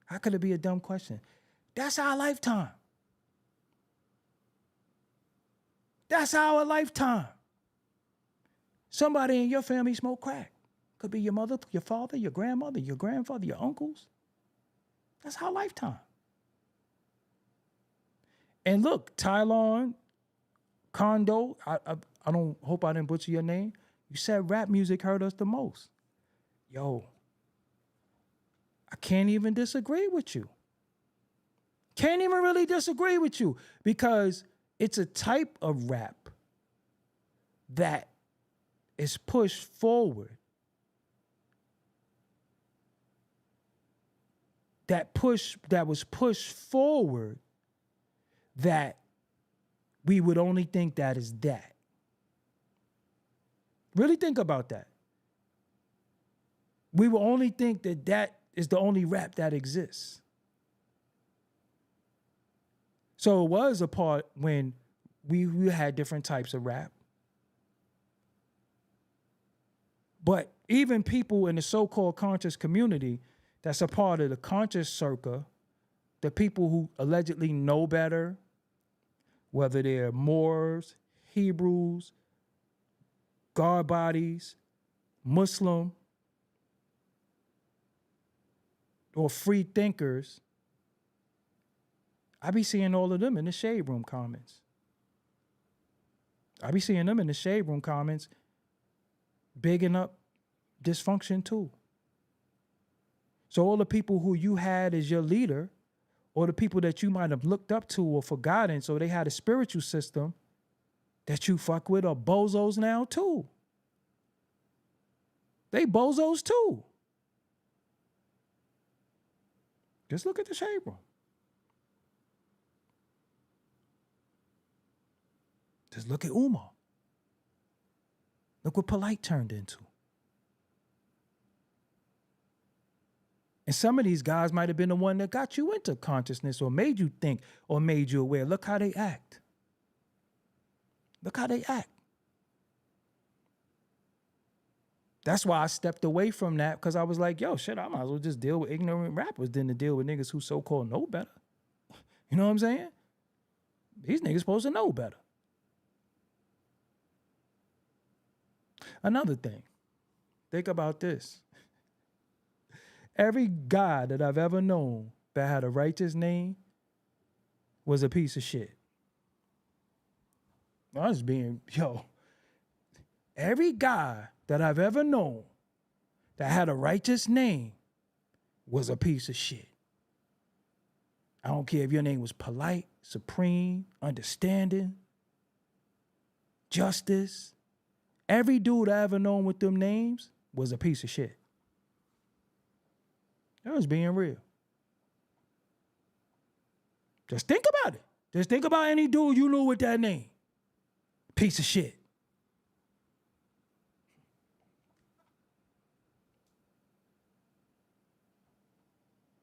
How could it be a dumb question? That's our lifetime. That's our lifetime. Somebody in your family smoke crack. Could be your mother, your father, your grandmother, your grandfather, your uncles. That's our lifetime. And look, Tylon, Kondo, I don't hope I didn't butcher your name. You said rap music hurt us the most. Yo, I can't even disagree with you. Can't even really disagree with you because it's a type of rap that is pushed forward. That was pushed forward that we would only think that is that. Really think about that. We will only think that that is the only rap that exists. So it was a part when we had different types of rap. But even people in the so-called conscious community that's a part of the conscious circle, the people who allegedly know better, whether they're Moors, Hebrews, God bodies, Muslim, or free thinkers, I be seeing all of them in the shade room comments. I be seeing them in the shade room comments bigging up dysfunction too. So all the people who you had as your leader, or the people that you might have looked up to or forgotten, so they had a spiritual system that you fuck with, are bozos now too. They bozos too. Just look at the shade room. Just look at Umar. Look what Polite turned into. And some of these guys might have been the one that got you into consciousness or made you think or made you aware. Look how they act. Look how they act. That's why I stepped away from that, because I was like, yo, shit, I might as well just deal with ignorant rappers than to deal with niggas who so-called know better. You know what I'm saying? These niggas supposed to know better. Another thing, think about this. Every guy that I've ever known that had a righteous name was a piece of shit. I was being, every guy that I've ever known that had a righteous name was a piece of shit. I don't care if your name was Polite, Supreme, Understanding, Justice. Every dude I ever known with them names was a piece of shit. I was being real. Just think about it. Just think about any dude you knew with that name. Piece of shit.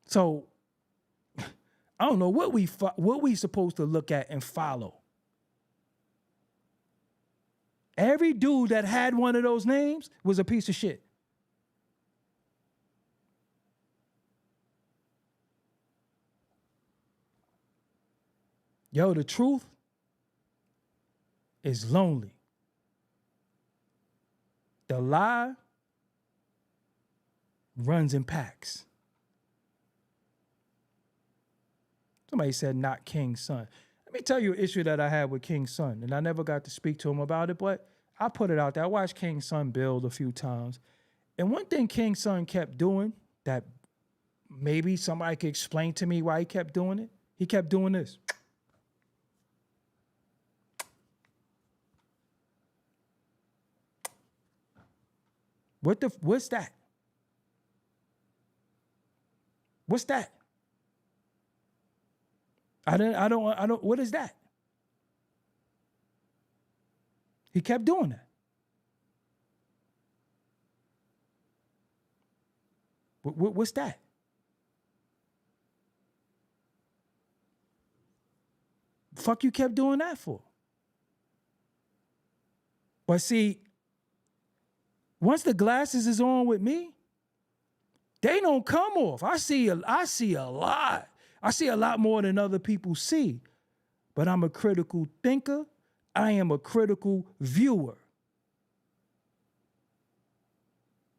So I don't know what we supposed to look at and follow. Every dude that had one of those names was a piece of shit. Yo, the truth is lonely. The lie runs in packs. Somebody said not King's son. Let me tell you an issue that I had with King's son, and I never got to speak to him about it, but I put it out there. I watched King's son build a few times. And one thing King's son kept doing that maybe somebody could explain to me why he kept doing it, he kept doing this. What's that? What's that? I don't, what is that? He kept doing that. What's that? Fuck you kept doing that for? But see, once the glasses is on with me, they don't come off. I see a lot. I see a lot more than other people see. But I'm a critical thinker. I am a critical viewer.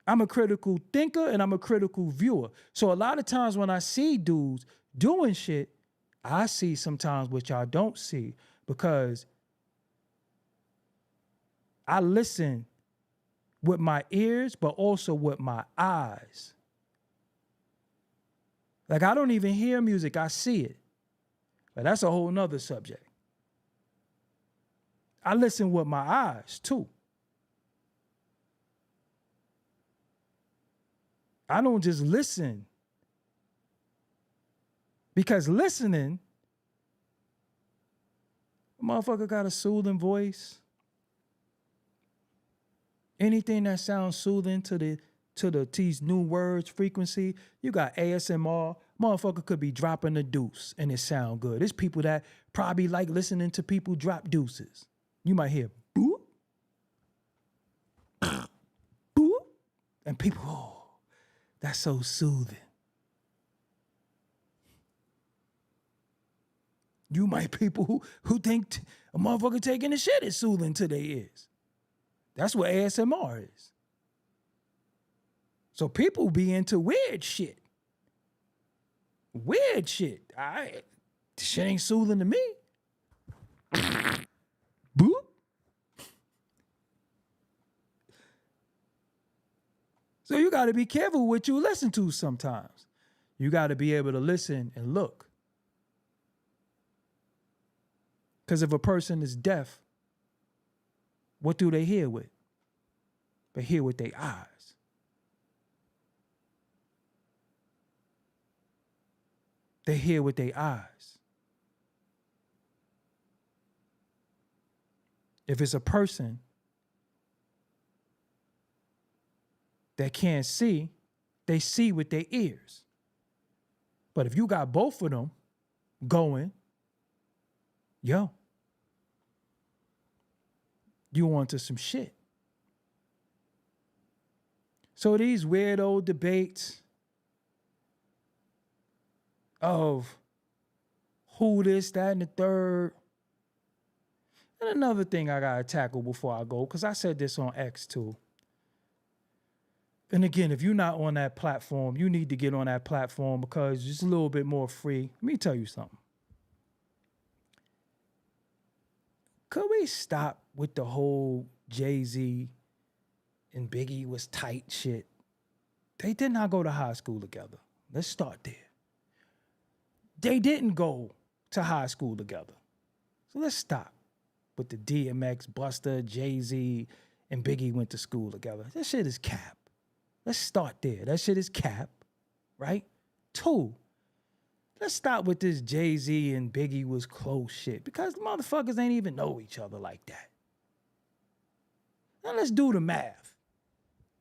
I'm a critical thinker and I'm a critical viewer. So a lot of times when I see dudes doing shit, I see sometimes which I don't see because I listen with my ears, but also with my eyes. Like I don't even hear music, I see it. But that's a whole nother subject. I listen with my eyes too. I don't just listen. Because listening, a motherfucker got a soothing voice. Anything that sounds soothing to these new words, frequency, you got ASMR. Motherfucker could be dropping a deuce and it sound good. There's people that probably like listening to people drop deuces. You might hear boop, boop, and people, oh, that's so soothing. You might people who think a motherfucker taking a shit is soothing to their ears. That's what ASMR is. So people be into weird shit. Weird shit. This shit ain't soothing to me. Boop. So you got to be careful what you listen to sometimes. You got to be able to listen and look. Because if a person is deaf, what do they hear with? They hear with their eyes. They hear with their eyes. If it's a person that can't see, they see with their ears. But if you got both of them going, yo, you onto some shit. So these weird old debates of who this, that, and the third. And another thing I gotta tackle before I go, because I said this on X too. And again, if you're not on that platform, you need to get on that platform because it's a little bit more free. Let me tell you something. Could we stop with the whole Jay-Z and Biggie was tight shit? They did not go to high school together. Let's start there. They didn't go to high school together. So let's stop with the DMX, Busta, Jay-Z, and Biggie went to school together. That shit is cap. Let's start there. That shit is cap, right? 2, let's stop with this Jay-Z and Biggie was close shit because the motherfuckers ain't even know each other like that. Now let's do the math.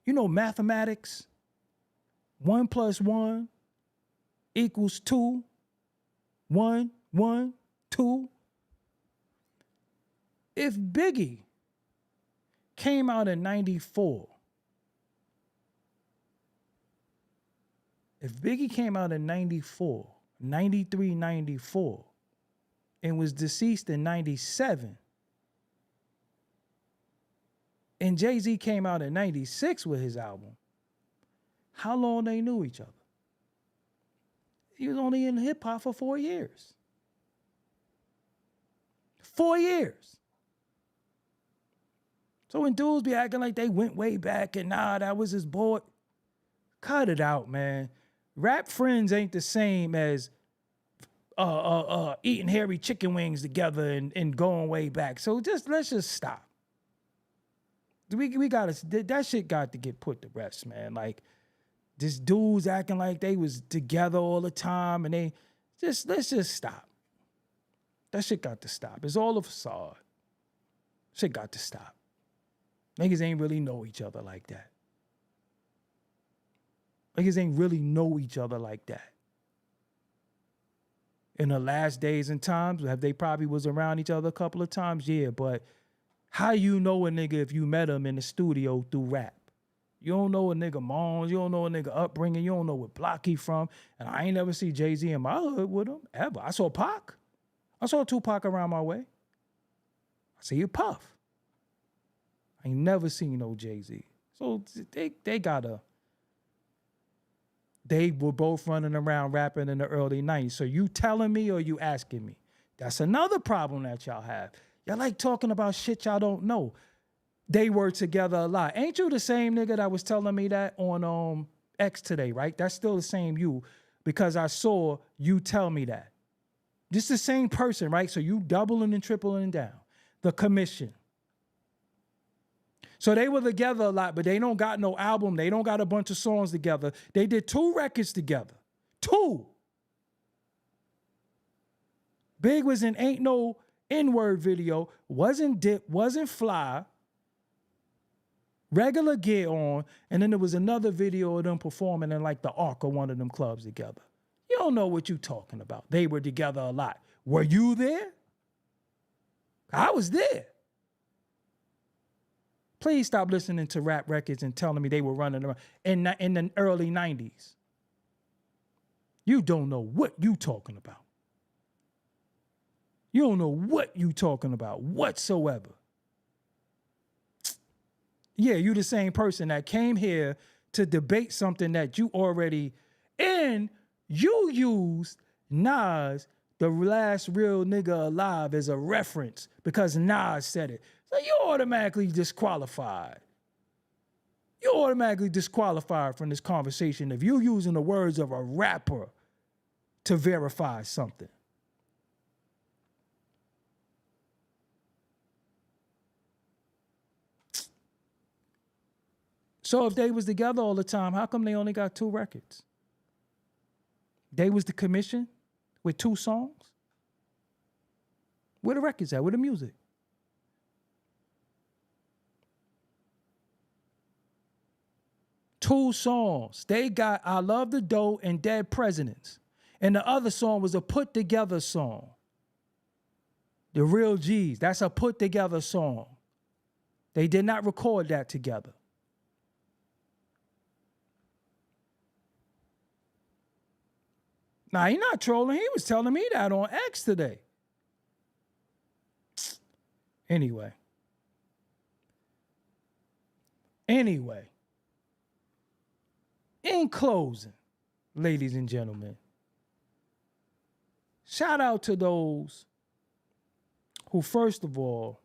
You know mathematics? 1 + 1 = 2. One, two. If Biggie came out in 94, if Biggie came out in 94, 93, 94, and was deceased in 97, and Jay-Z came out in 96 with his album, how long they knew each other? He was only in hip-hop for 4 years. 4 years. So when dudes be acting like they went way back and nah, that was his boy, cut it out, man. Rap friends ain't the same as eating hairy chicken wings together and going way back. So let's just stop. We gotta, that shit got to get put to rest, man. Like, this dudes acting like they was together all the time and let's just stop. That shit got to stop. It's all a facade. Shit got to stop. Niggas ain't really know each other like that. Niggas ain't really know each other like that. In the last days and times, have they probably was around each other a couple of times? Yeah, but how you know a nigga if you met him in the studio through rap? You don't know a nigga moms, you don't know a nigga upbringing, you don't know what block he from. And I ain't never see Jay-Z in my hood with him, ever. I saw Pac. I saw Tupac around my way. I see you Puff. I ain't never seen no Jay-Z. So they were both running around rapping in the early 90s. So you telling me or you asking me? That's another problem that y'all have. Y'all like talking about shit y'all don't know. They were together a lot. Ain't you the same nigga that was telling me that on X today, right? That's still the same you, because I saw you tell me that. This the same person, right? So you doubling and tripling down. The Commission. So they were together a lot, but they don't got no album. They don't got a bunch of songs together. They did 2 records together. 2. Big was in Ain't No N-Word video. Wasn't Dip, wasn't Fly. Regular Get On. And then there was another video of them performing in like the Ark or one of them clubs together. You don't know what you talking about. They were together a lot. Were you there? I was there. Please stop listening to rap records and telling me they were running around in the early 90s. You don't know what you talking about. You don't know what you talking about whatsoever. Yeah, you the same person that came here to debate something that you already, and you used Nas, the last real nigga alive, as a reference because Nas said it. So you automatically disqualified. You automatically disqualified from this conversation if you're using the words of a rapper to verify something. So if they was together all the time, how come they only got 2 records? They was the Commission with 2 songs? Where the records at? Where the music? Two songs. They got I Love the Dough and Dead Presidents. And the other song was a put together song. The Real G's. That's a put together song. They did not record that together. Now, he not trolling. He was telling me that on X today. Anyway. In closing, ladies and gentlemen, shout out to those who, first of all,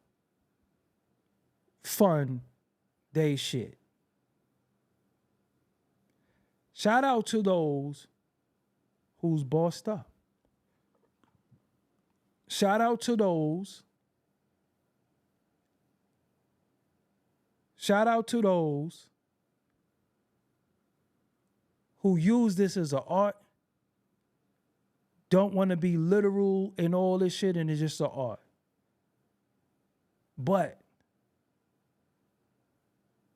fund they shit. Shout out to those who's bossed up. Shout out to those. Shout out to those who use this as an art, don't want to be literal and all this shit, and it's just an art. But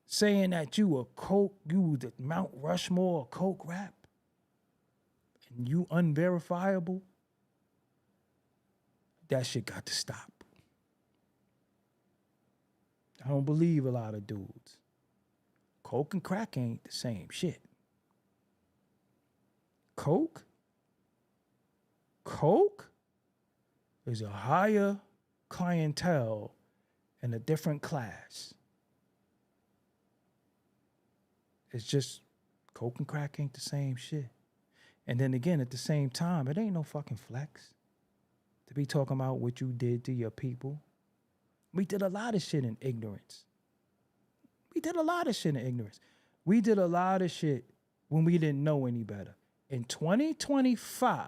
saying that you a coke, you the Mount Rushmore of coke rap, and you unverifiable, that shit got to stop. I don't believe a lot of dudes. Coke and crack ain't the same shit. Coke is a higher clientele in a different class. It's just coke and crack ain't the same shit. And then again, at the same time, it ain't no fucking flex to be talking about what you did to your people. We did a lot of shit in ignorance. We did a lot of shit when we didn't know any better. In 2025,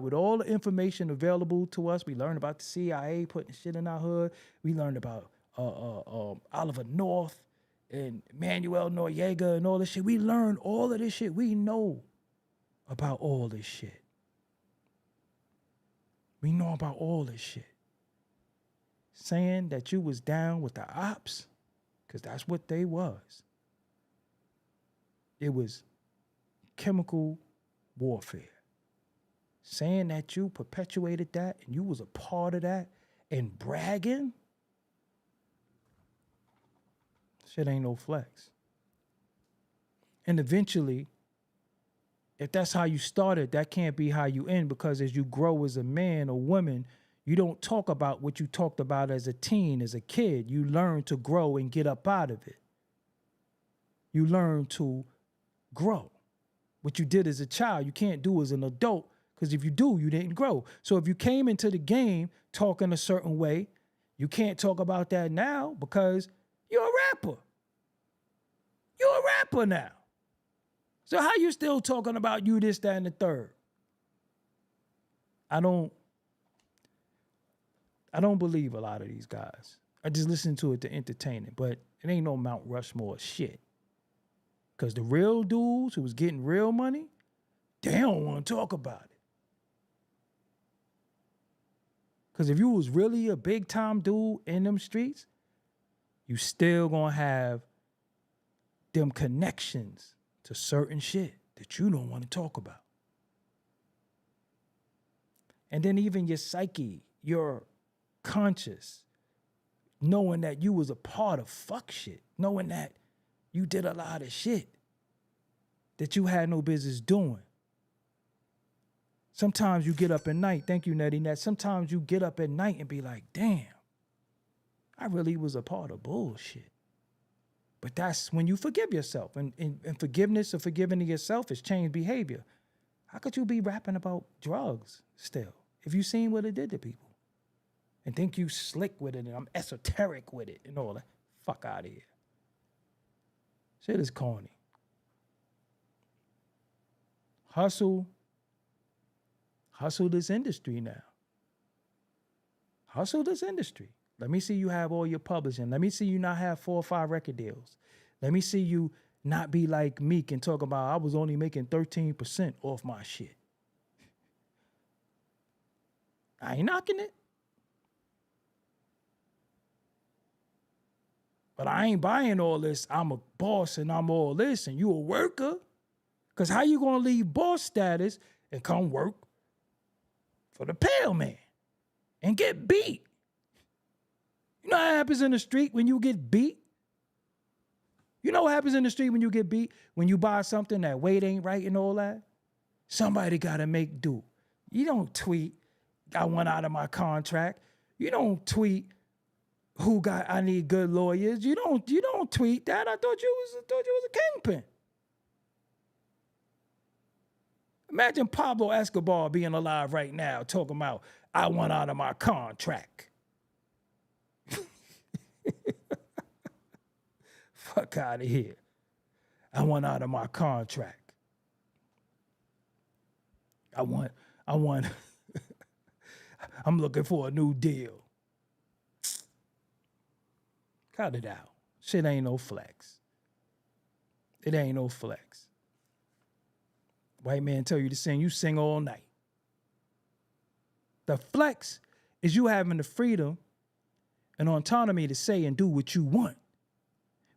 with all the information available to us, we learned about the CIA putting shit in our hood. We learned about Oliver North and Manuel Noriega and all this shit. We learned all of this shit. We know about all this shit. We know about all this shit. Saying that you was down with the ops, because that's what they was. It was chemical warfare. Saying that you perpetuated that and you was a part of that and bragging, shit ain't no flex. And eventually, if that's how you started, that can't be how you end, because as you grow as a man or woman, you don't talk about what you talked about as a teen, as a kid. You learn to grow and get up out of it. You learn to grow. What you did as a child, you can't do as an adult, because if you do, you didn't grow. So if you came into the game talking a certain way, you can't talk about that now because you're a rapper. You're a rapper now. So how you still talking about you this, that, and the third? I don't believe a lot of these guys. I just listen to it to entertain it, but it ain't no Mount Rushmore shit. Because the real dudes who was getting real money, they don't want to talk about it. Because if you was really a big time dude in them streets, you still gonna have them connections to certain shit that you don't want to talk about. And then even your psyche, your conscious, knowing that you was a part of fuck shit, knowing that you did a lot of shit that you had no business doing. Sometimes you get up at night, thank you, Nettie Nat. Sometimes you get up at night and be like, damn, I really was a part of bullshit. But that's when you forgive yourself. And forgiveness or forgiving to yourself is changed behavior. How could you be rapping about drugs still if you seen what it did to people? And think you slick with it and I'm esoteric with it and all that. Fuck out of here. Shit is corny. Hustle this industry now. Hustle this industry. Let me see you have all your publishing. Let me see you not have 4 or 5 record deals. Let me see you not be like Meek and talk about I was only making 13% off my shit. I ain't knocking it. But I ain't buying all this. I'm a boss and I'm all this and you a worker. Because how you going to leave boss status and come work for the pale man and get beat? You know what happens in the street when you get beat? You know what happens in the street when you get beat? When you buy something that weight ain't right and all that? Somebody got to make do. You don't tweet, I went out of my contract. You don't tweet, I need good lawyers. You don't tweet that. I thought you was a kingpin. Imagine Pablo Escobar being alive right now talking about, I went out of my contract. Fuck out of here. I went out of my contract. I'm looking for a new deal. Cut it out. Shit ain't no flex. It ain't no flex. White man tell you to sing, you sing all night. The flex is you having the freedom and autonomy to say and do what you want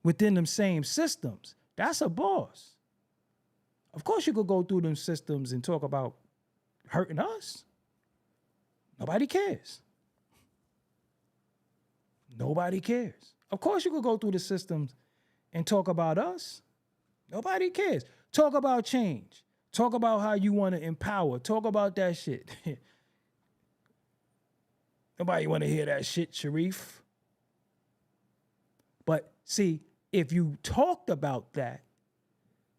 within them same systems. That's a boss. Of course you could go through them systems and talk about hurting us. Nobody cares. Nobody cares. Of course you could go through the systems and talk about us. Nobody cares. Talk about change. Talk about how you want to empower. Talk about that shit. Nobody want to hear that shit, Sharif. But see, if you talked about that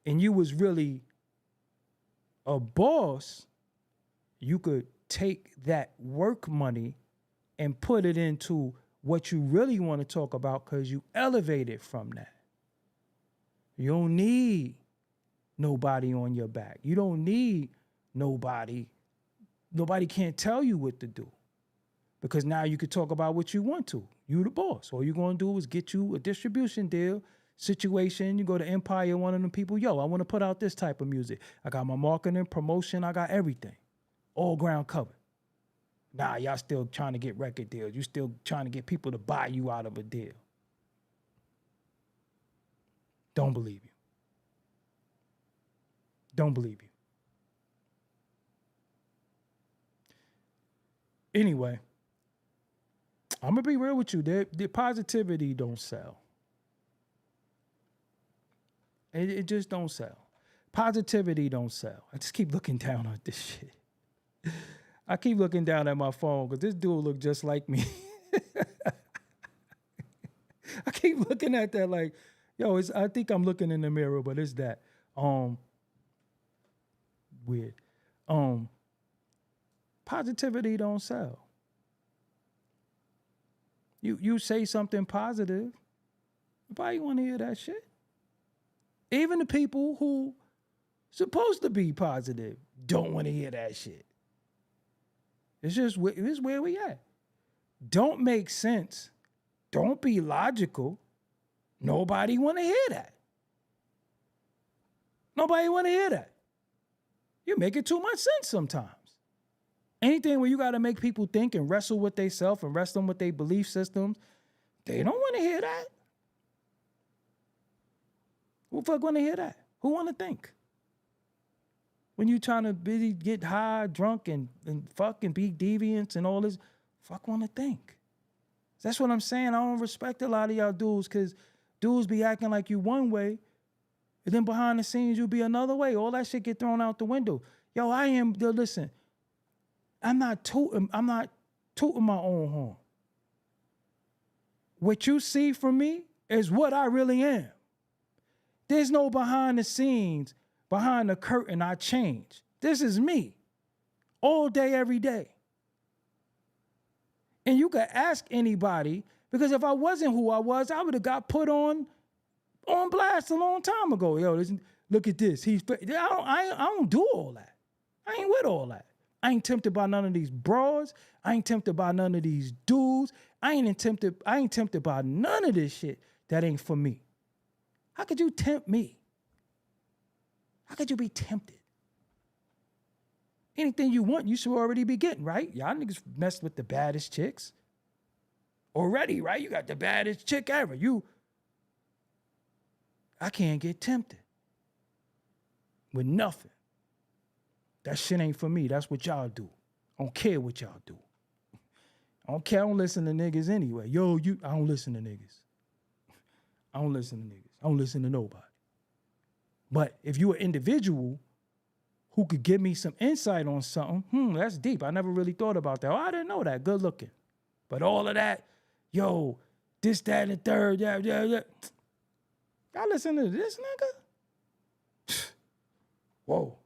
and you was really a boss, you could take that work money and put it into what you really want to talk about because you elevated from that. You don't need nobody on your back. You don't need nobody. Nobody can't tell you what to do because now you could talk about what you want to. You the boss. All you're going to do is get you a distribution deal situation. You go to Empire, one of them people, yo, I want to put out this type of music. I got my marketing, promotion, I got everything. All ground covered. Nah, y'all still trying to get record deals. You still trying to get people to buy you out of a deal. Don't believe you. Don't believe you. Anyway, I'm going to be real with you. The positivity don't sell. It just don't sell. Positivity don't sell. I just keep looking down on this shit. I keep looking down at my phone because this dude look just like me. I keep looking at that like, yo, I think I'm looking in the mirror, but it's that. Weird. Positivity don't sell. You say something positive, nobody want to hear that shit. Even the people who supposed to be positive don't want to hear that shit. It's where we at. Don't make sense. Don't be logical. Nobody want to hear that. Nobody want to hear that. You make it too much sense sometimes. Anything where you got to make people think and wrestle with themselves and wrestle with their belief systems, they don't want to hear that. Who the fuck want to hear that? Who want to think? When you trying to busy get high, drunk, and fuck and be deviants and all this, fuck want to think. That's what I'm saying. I don't respect a lot of y'all dudes because dudes be acting like you one way, and then behind the scenes you be another way. All that shit get thrown out the window. Yo, listen, I'm not tooting my own horn. What you see from me is what I really am. There's no behind the scenes. Behind the curtain, I change. This is me. All day, every day. And you could ask anybody, because if I wasn't who I was, I would have got put on blast a long time ago. Yo, look at this. I don't do all that. I ain't with all that. I ain't tempted by none of these bras. I ain't tempted by none of these dudes. I ain't tempted by none of this shit that ain't for me. How could you tempt me? How could you be tempted? Anything you want, you should already be getting, right? Y'all niggas messed with the baddest chicks. Already, right? You got the baddest chick ever. I can't get tempted. With nothing. That shit ain't for me. That's what y'all do. I don't care what y'all do. I don't care. I don't listen to niggas anyway. I don't listen to niggas. I don't listen to niggas. I don't listen to nobody. But if you an individual who could give me some insight on something, that's deep. I never really thought about that. Oh, I didn't know that. Good looking. But all of that, yo, this, that, and the third, yeah. Y'all listen to this nigga? Whoa.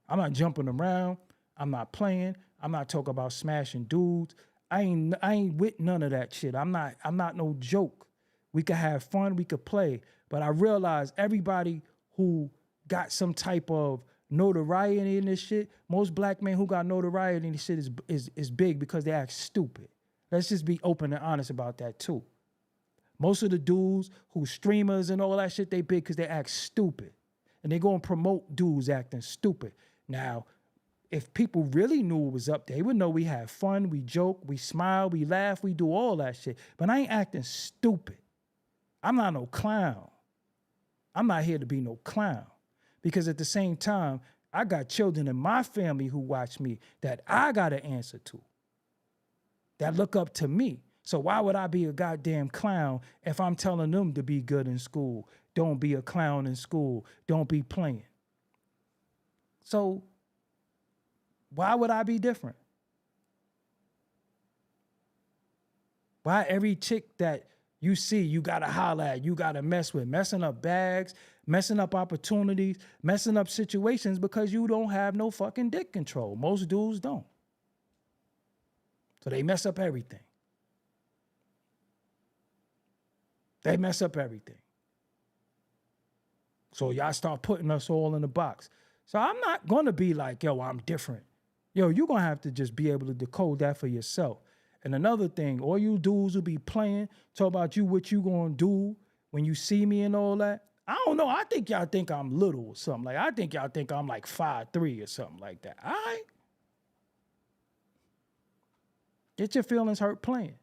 I'm not jumping around. I'm not playing. I'm not talking about smashing dudes. I ain't with none of that shit. I'm not no joke. We could have fun, we could play. But I realize everybody who got some type of notoriety in this shit, most black men who got notoriety in this shit is big because they act stupid. Let's just be open and honest about that too. Most of the dudes who streamers and all that shit, they big because they act stupid. And they go and promote dudes acting stupid. Now, if people really knew what was up, they would know we have fun, we joke, we smile, we laugh, we do all that shit. But I ain't acting stupid. I'm not no clown. I'm not here to be no clown. Because at the same time, I got children in my family who watch me that I got to answer to, that look up to me. So why would I be a goddamn clown if I'm telling them to be good in school? Don't be a clown in school. Don't be playing. So why would I be different? Why every chick that you see, you got to holler at, you got to mess with, messing up bags, messing up opportunities, messing up situations because you don't have no fucking dick control. Most dudes don't. So they mess up everything. They mess up everything. So y'all start putting us all in a box. So I'm not going to be like, yo, I'm different. Yo, you're going to have to just be able to decode that for yourself. And another thing, all you dudes will be playing, talk about you, what you going to do when you see me and all that. I don't know. I think y'all think I'm little or something. Like, I think y'all think I'm like 5'3" or something like that. All right? Get your feelings hurt playing.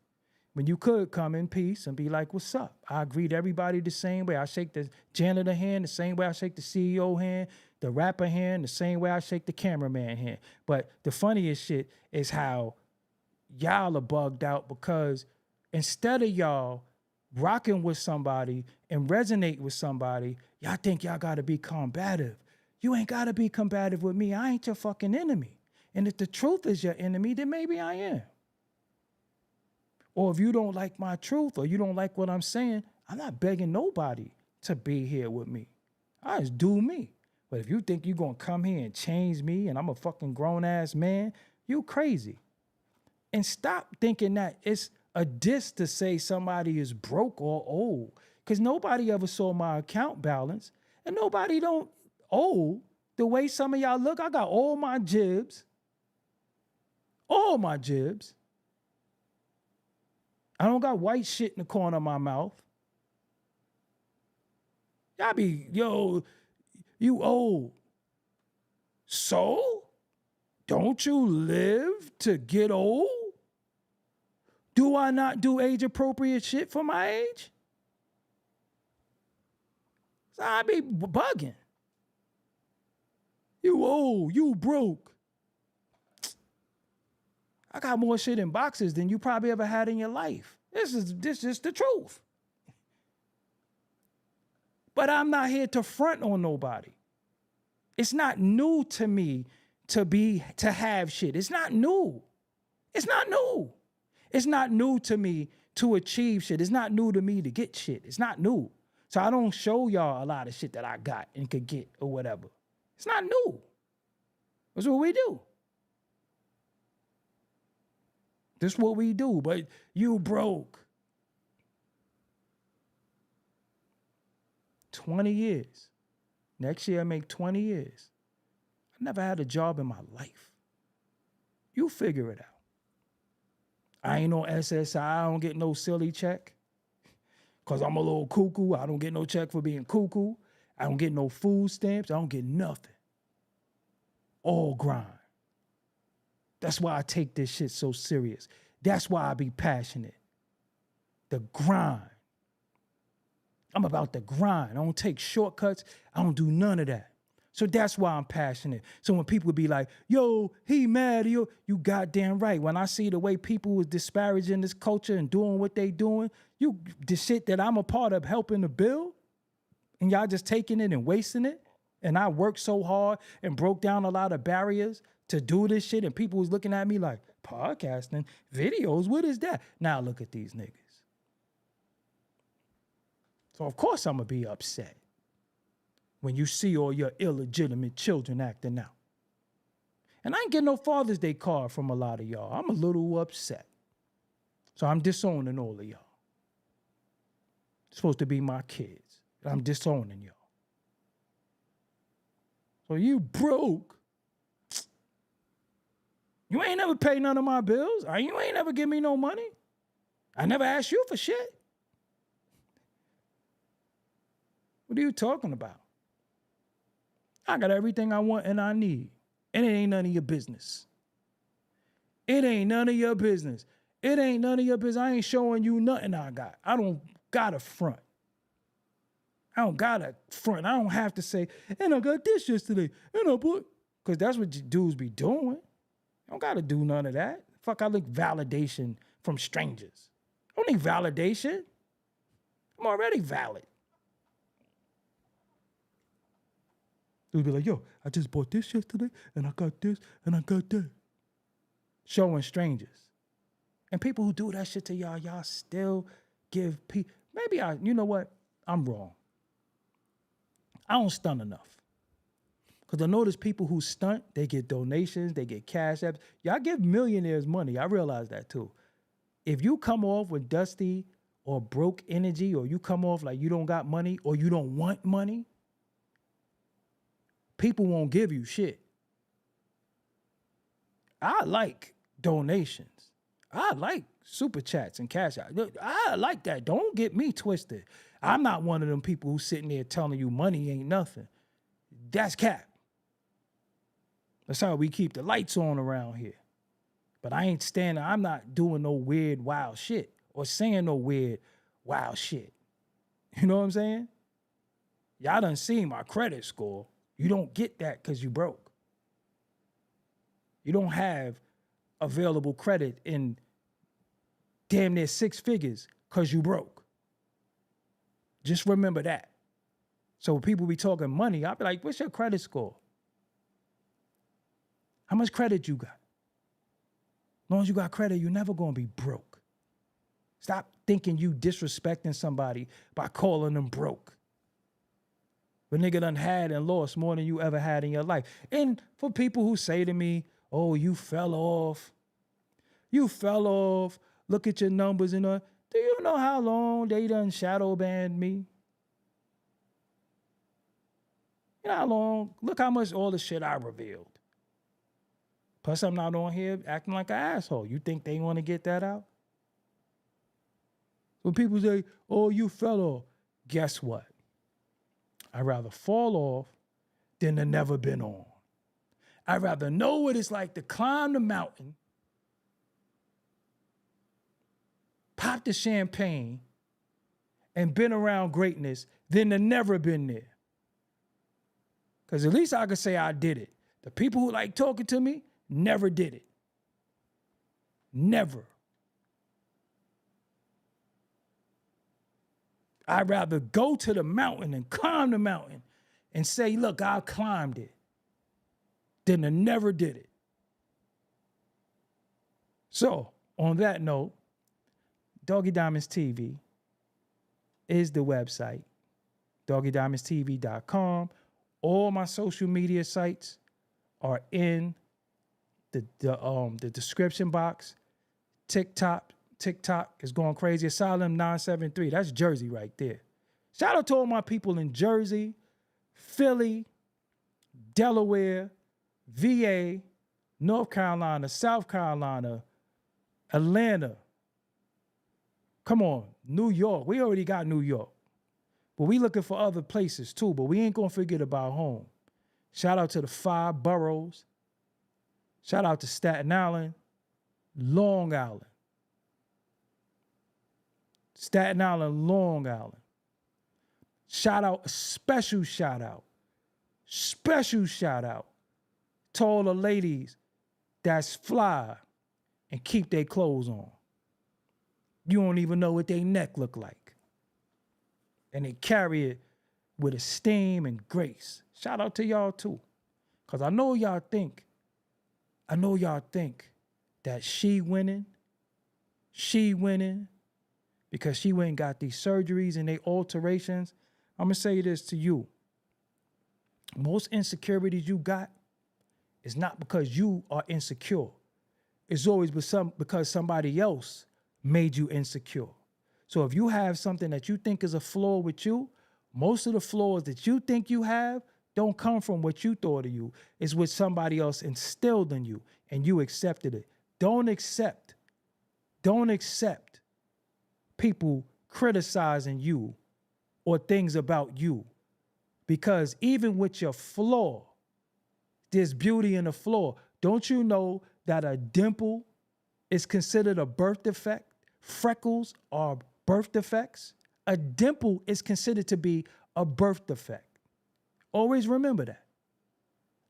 When you could come in peace and be like, what's up? I greet everybody the same way. I shake the janitor hand the same way I shake the CEO hand, the rapper hand the same way I shake the cameraman hand. But the funniest shit is how y'all are bugged out because instead of y'all rocking with somebody and resonate with somebody, y'all think y'all got to be combative. You ain't got to be combative with me. I ain't your fucking enemy. And if the truth is your enemy, then maybe I am. Or if you don't like my truth or you don't like what I'm saying, I'm not begging nobody to be here with me. I just do me. But if you think you're going to come here and change me and I'm a fucking grown-ass man, you crazy. And stop thinking that it's a diss to say somebody is broke or old. Because nobody ever saw my account balance. And nobody don't owe the way some of y'all look. I got all my jibs. All my jibs. I don't got white shit in the corner of my mouth. Y'all be, yo, you old. So? Don't you live to get old? Do I not do age-appropriate shit for my age? So I be bugging. You old, you broke. I got more shit in boxes than you probably ever had in your life. This is the truth. But I'm not here to front on nobody. It's not new to me to have shit. It's not new. It's not new. It's not new to me to achieve shit. It's not new to me to get shit. It's not new. So I don't show y'all a lot of shit that I got and could get or whatever. It's not new. That's what we do. This is what we do, but you broke. 20 years. Next year I make 20 years. I never had a job in my life. You figure it out. I ain't on SSI. I don't get no silly check because I'm a little cuckoo. I don't get no check for being cuckoo. I don't get no food stamps. I don't get nothing. All grind. That's why I take this shit so serious. That's why I be passionate. The grind. I'm about the grind. I don't take shortcuts. I don't do none of that. So that's why I'm passionate. So when people be like, yo, he mad, you goddamn right. When I see the way people was disparaging this culture and doing what they doing, the shit that I'm a part of helping to build, and y'all just taking it and wasting it, and I worked so hard and broke down a lot of barriers to do this shit, and people was looking at me like, podcasting, videos, what is that? Now look at these niggas. So of course I'm going to be upset when you see all your illegitimate children acting out. And I ain't getting no Father's Day card from a lot of y'all. I'm a little upset. So I'm disowning all of y'all. It's supposed to be my kids. And I'm disowning y'all. So you broke. You ain't never paid none of my bills. You ain't never give me no money. I never asked you for shit. What are you talking about? I got everything I want and I need. And it ain't none of your business. It ain't none of your business. It ain't none of your business. I ain't showing you nothing I got. I don't got a front. I don't got a front. I don't have to say, and I got this yesterday. And I bought. because that's what dudes be doing. I don't got to do none of that. Fuck, I look validation from strangers. I don't need validation. I'm already valid. They'll be like, yo, I just bought this yesterday, and I got this, and I got that. Showing strangers. And people who do that shit to y'all still give people, you know what? I'm wrong. I don't stunt enough. Because I know there's people who stunt, they get donations, they get cash apps. Y'all give millionaires money. I realize that too. If you come off with dusty or broke energy, or you come off like you don't got money or you don't want money, people won't give you shit. I like donations. I like super chats and cash out. I like that. Don't get me twisted. I'm not one of them people who's sitting there telling you money ain't nothing. That's cap. That's how we keep the lights on around here. But I'm not doing no weird, wild shit or saying no weird, wild shit. You know what I'm saying? Y'all done seen my credit score. You don't get that because you broke. You don't have available credit in damn near 6 figures because you broke. Just remember that. So when people be talking money, I'll be like, what's your credit score? How much credit you got? As long as you got credit, you're never going to be broke. Stop thinking you disrespecting somebody by calling them broke. But nigga done had and lost more than you ever had in your life. And for people who say to me, oh, you fell off. You fell off. Look at your numbers and all. Do you know how long they done shadow banned me? You know how long? Look how much all the shit I revealed. Plus, I'm not on here acting like an asshole. You think they want to get that out? When people say, oh, you fell off, guess what? I'd rather fall off than to never been on. I'd rather know what it's like to climb the mountain, pop the champagne, and been around greatness than to never been there. Because at least I could say I did it. The people who like talking to me never did it. Never. I'd rather go to the mountain and climb the mountain and say, look, I climbed it, than to never did it. So, on that note, Doggie Diamonds TV is the website, doggiediamondstv.com. All my social media sites are in the description box. TikTok is going crazy. Asylum 973. That's Jersey right there. Shout out to all my people in Jersey, Philly, Delaware, VA, North Carolina, South Carolina, Atlanta. Come on, New York. We already got New York. But we looking for other places too, but we ain't gonna forget about home. Shout out to the 5 boroughs. Shout out to Staten Island, Long Island. Staten Island, Long Island. Shout out, a special shout out to all the ladies that's fly and keep their clothes on. You don't even know what their neck look like. And they carry it with esteem and grace. Shout out to y'all too. Because I know y'all think that she winning because she went and got these surgeries and they alterations. I'm going to say this to you. Most insecurities you got is not because you are insecure. It's always because somebody else made you insecure. So if you have something that you think is a flaw with you, most of the flaws that you think you have don't come from what you thought of you. It's what somebody else instilled in you and you accepted it. Don't accept people criticizing you or things about you. Because even with your flaw, there's beauty in a flaw. Don't you know that a dimple is considered a birth defect? Freckles are birth defects. A dimple is considered to be a birth defect. Always remember that.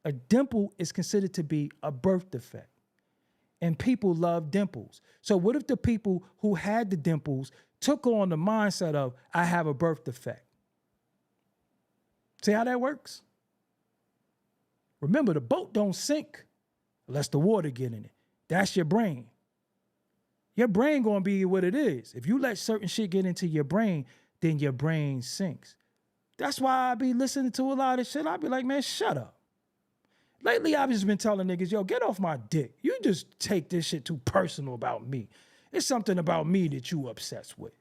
A dimple is considered to be a birth defect. And people love dimples. So what if the people who had the dimples took on the mindset of, I have a birth defect? See how that works? Remember, the boat don't sink unless the water get in it. That's your brain. Your brain gonna be what it is. If you let certain shit get into your brain, then your brain sinks. That's why I be listening to a lot of shit. I be like, man, shut up. Lately, I've just been telling niggas, yo, get off my dick. You just take this shit too personal about me. It's something about me that you obsessed with.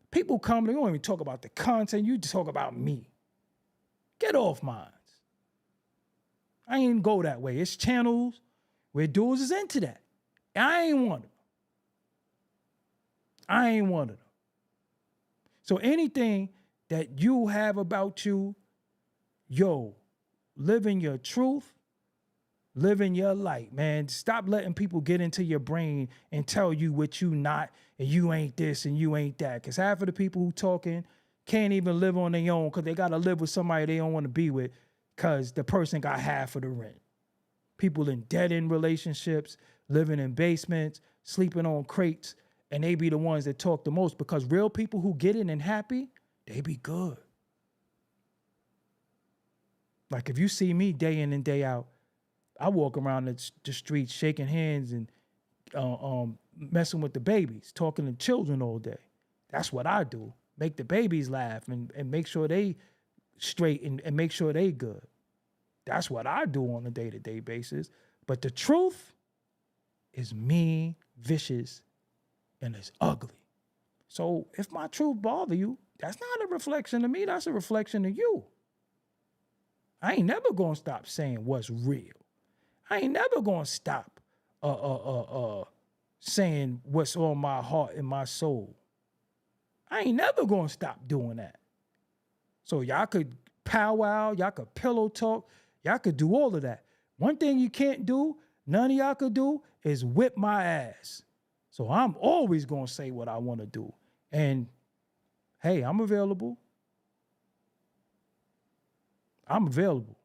People come, they don't even talk about the content. You just talk about me. Get off mine. I ain't go that way. It's channels where dudes is into that. I ain't one of them. I ain't one of them. So anything that you have about you, yo, living your truth, living your light, man. Stop letting people get into your brain and tell you what you not, and you ain't this and you ain't that. Because half of the people who talking can't even live on their own because they got to live with somebody they don't want to be with because the person got half of the rent. People in dead-end relationships, living in basements, sleeping on crates, and they be the ones that talk the most because real people who get in and happy, they be good. Like if you see me day in and day out, I walk around the streets shaking hands and messing with the babies, talking to children all day. That's what I do. Make the babies laugh and make sure they straight and make sure they good. That's what I do on a day-to-day basis. But the truth is mean, vicious, and it's ugly. So if my truth bother you, that's not a reflection of me. That's a reflection of you. I ain't never gonna stop saying what's real. I ain't never gonna stop saying what's on my heart and my soul. I ain't never gonna stop doing that. So y'all could powwow, y'all could pillow talk, y'all could do all of that. One thing you can't do, none of y'all could do, is whip my ass. So I'm always gonna say what I wanna do. And hey, I'm available. I'm available.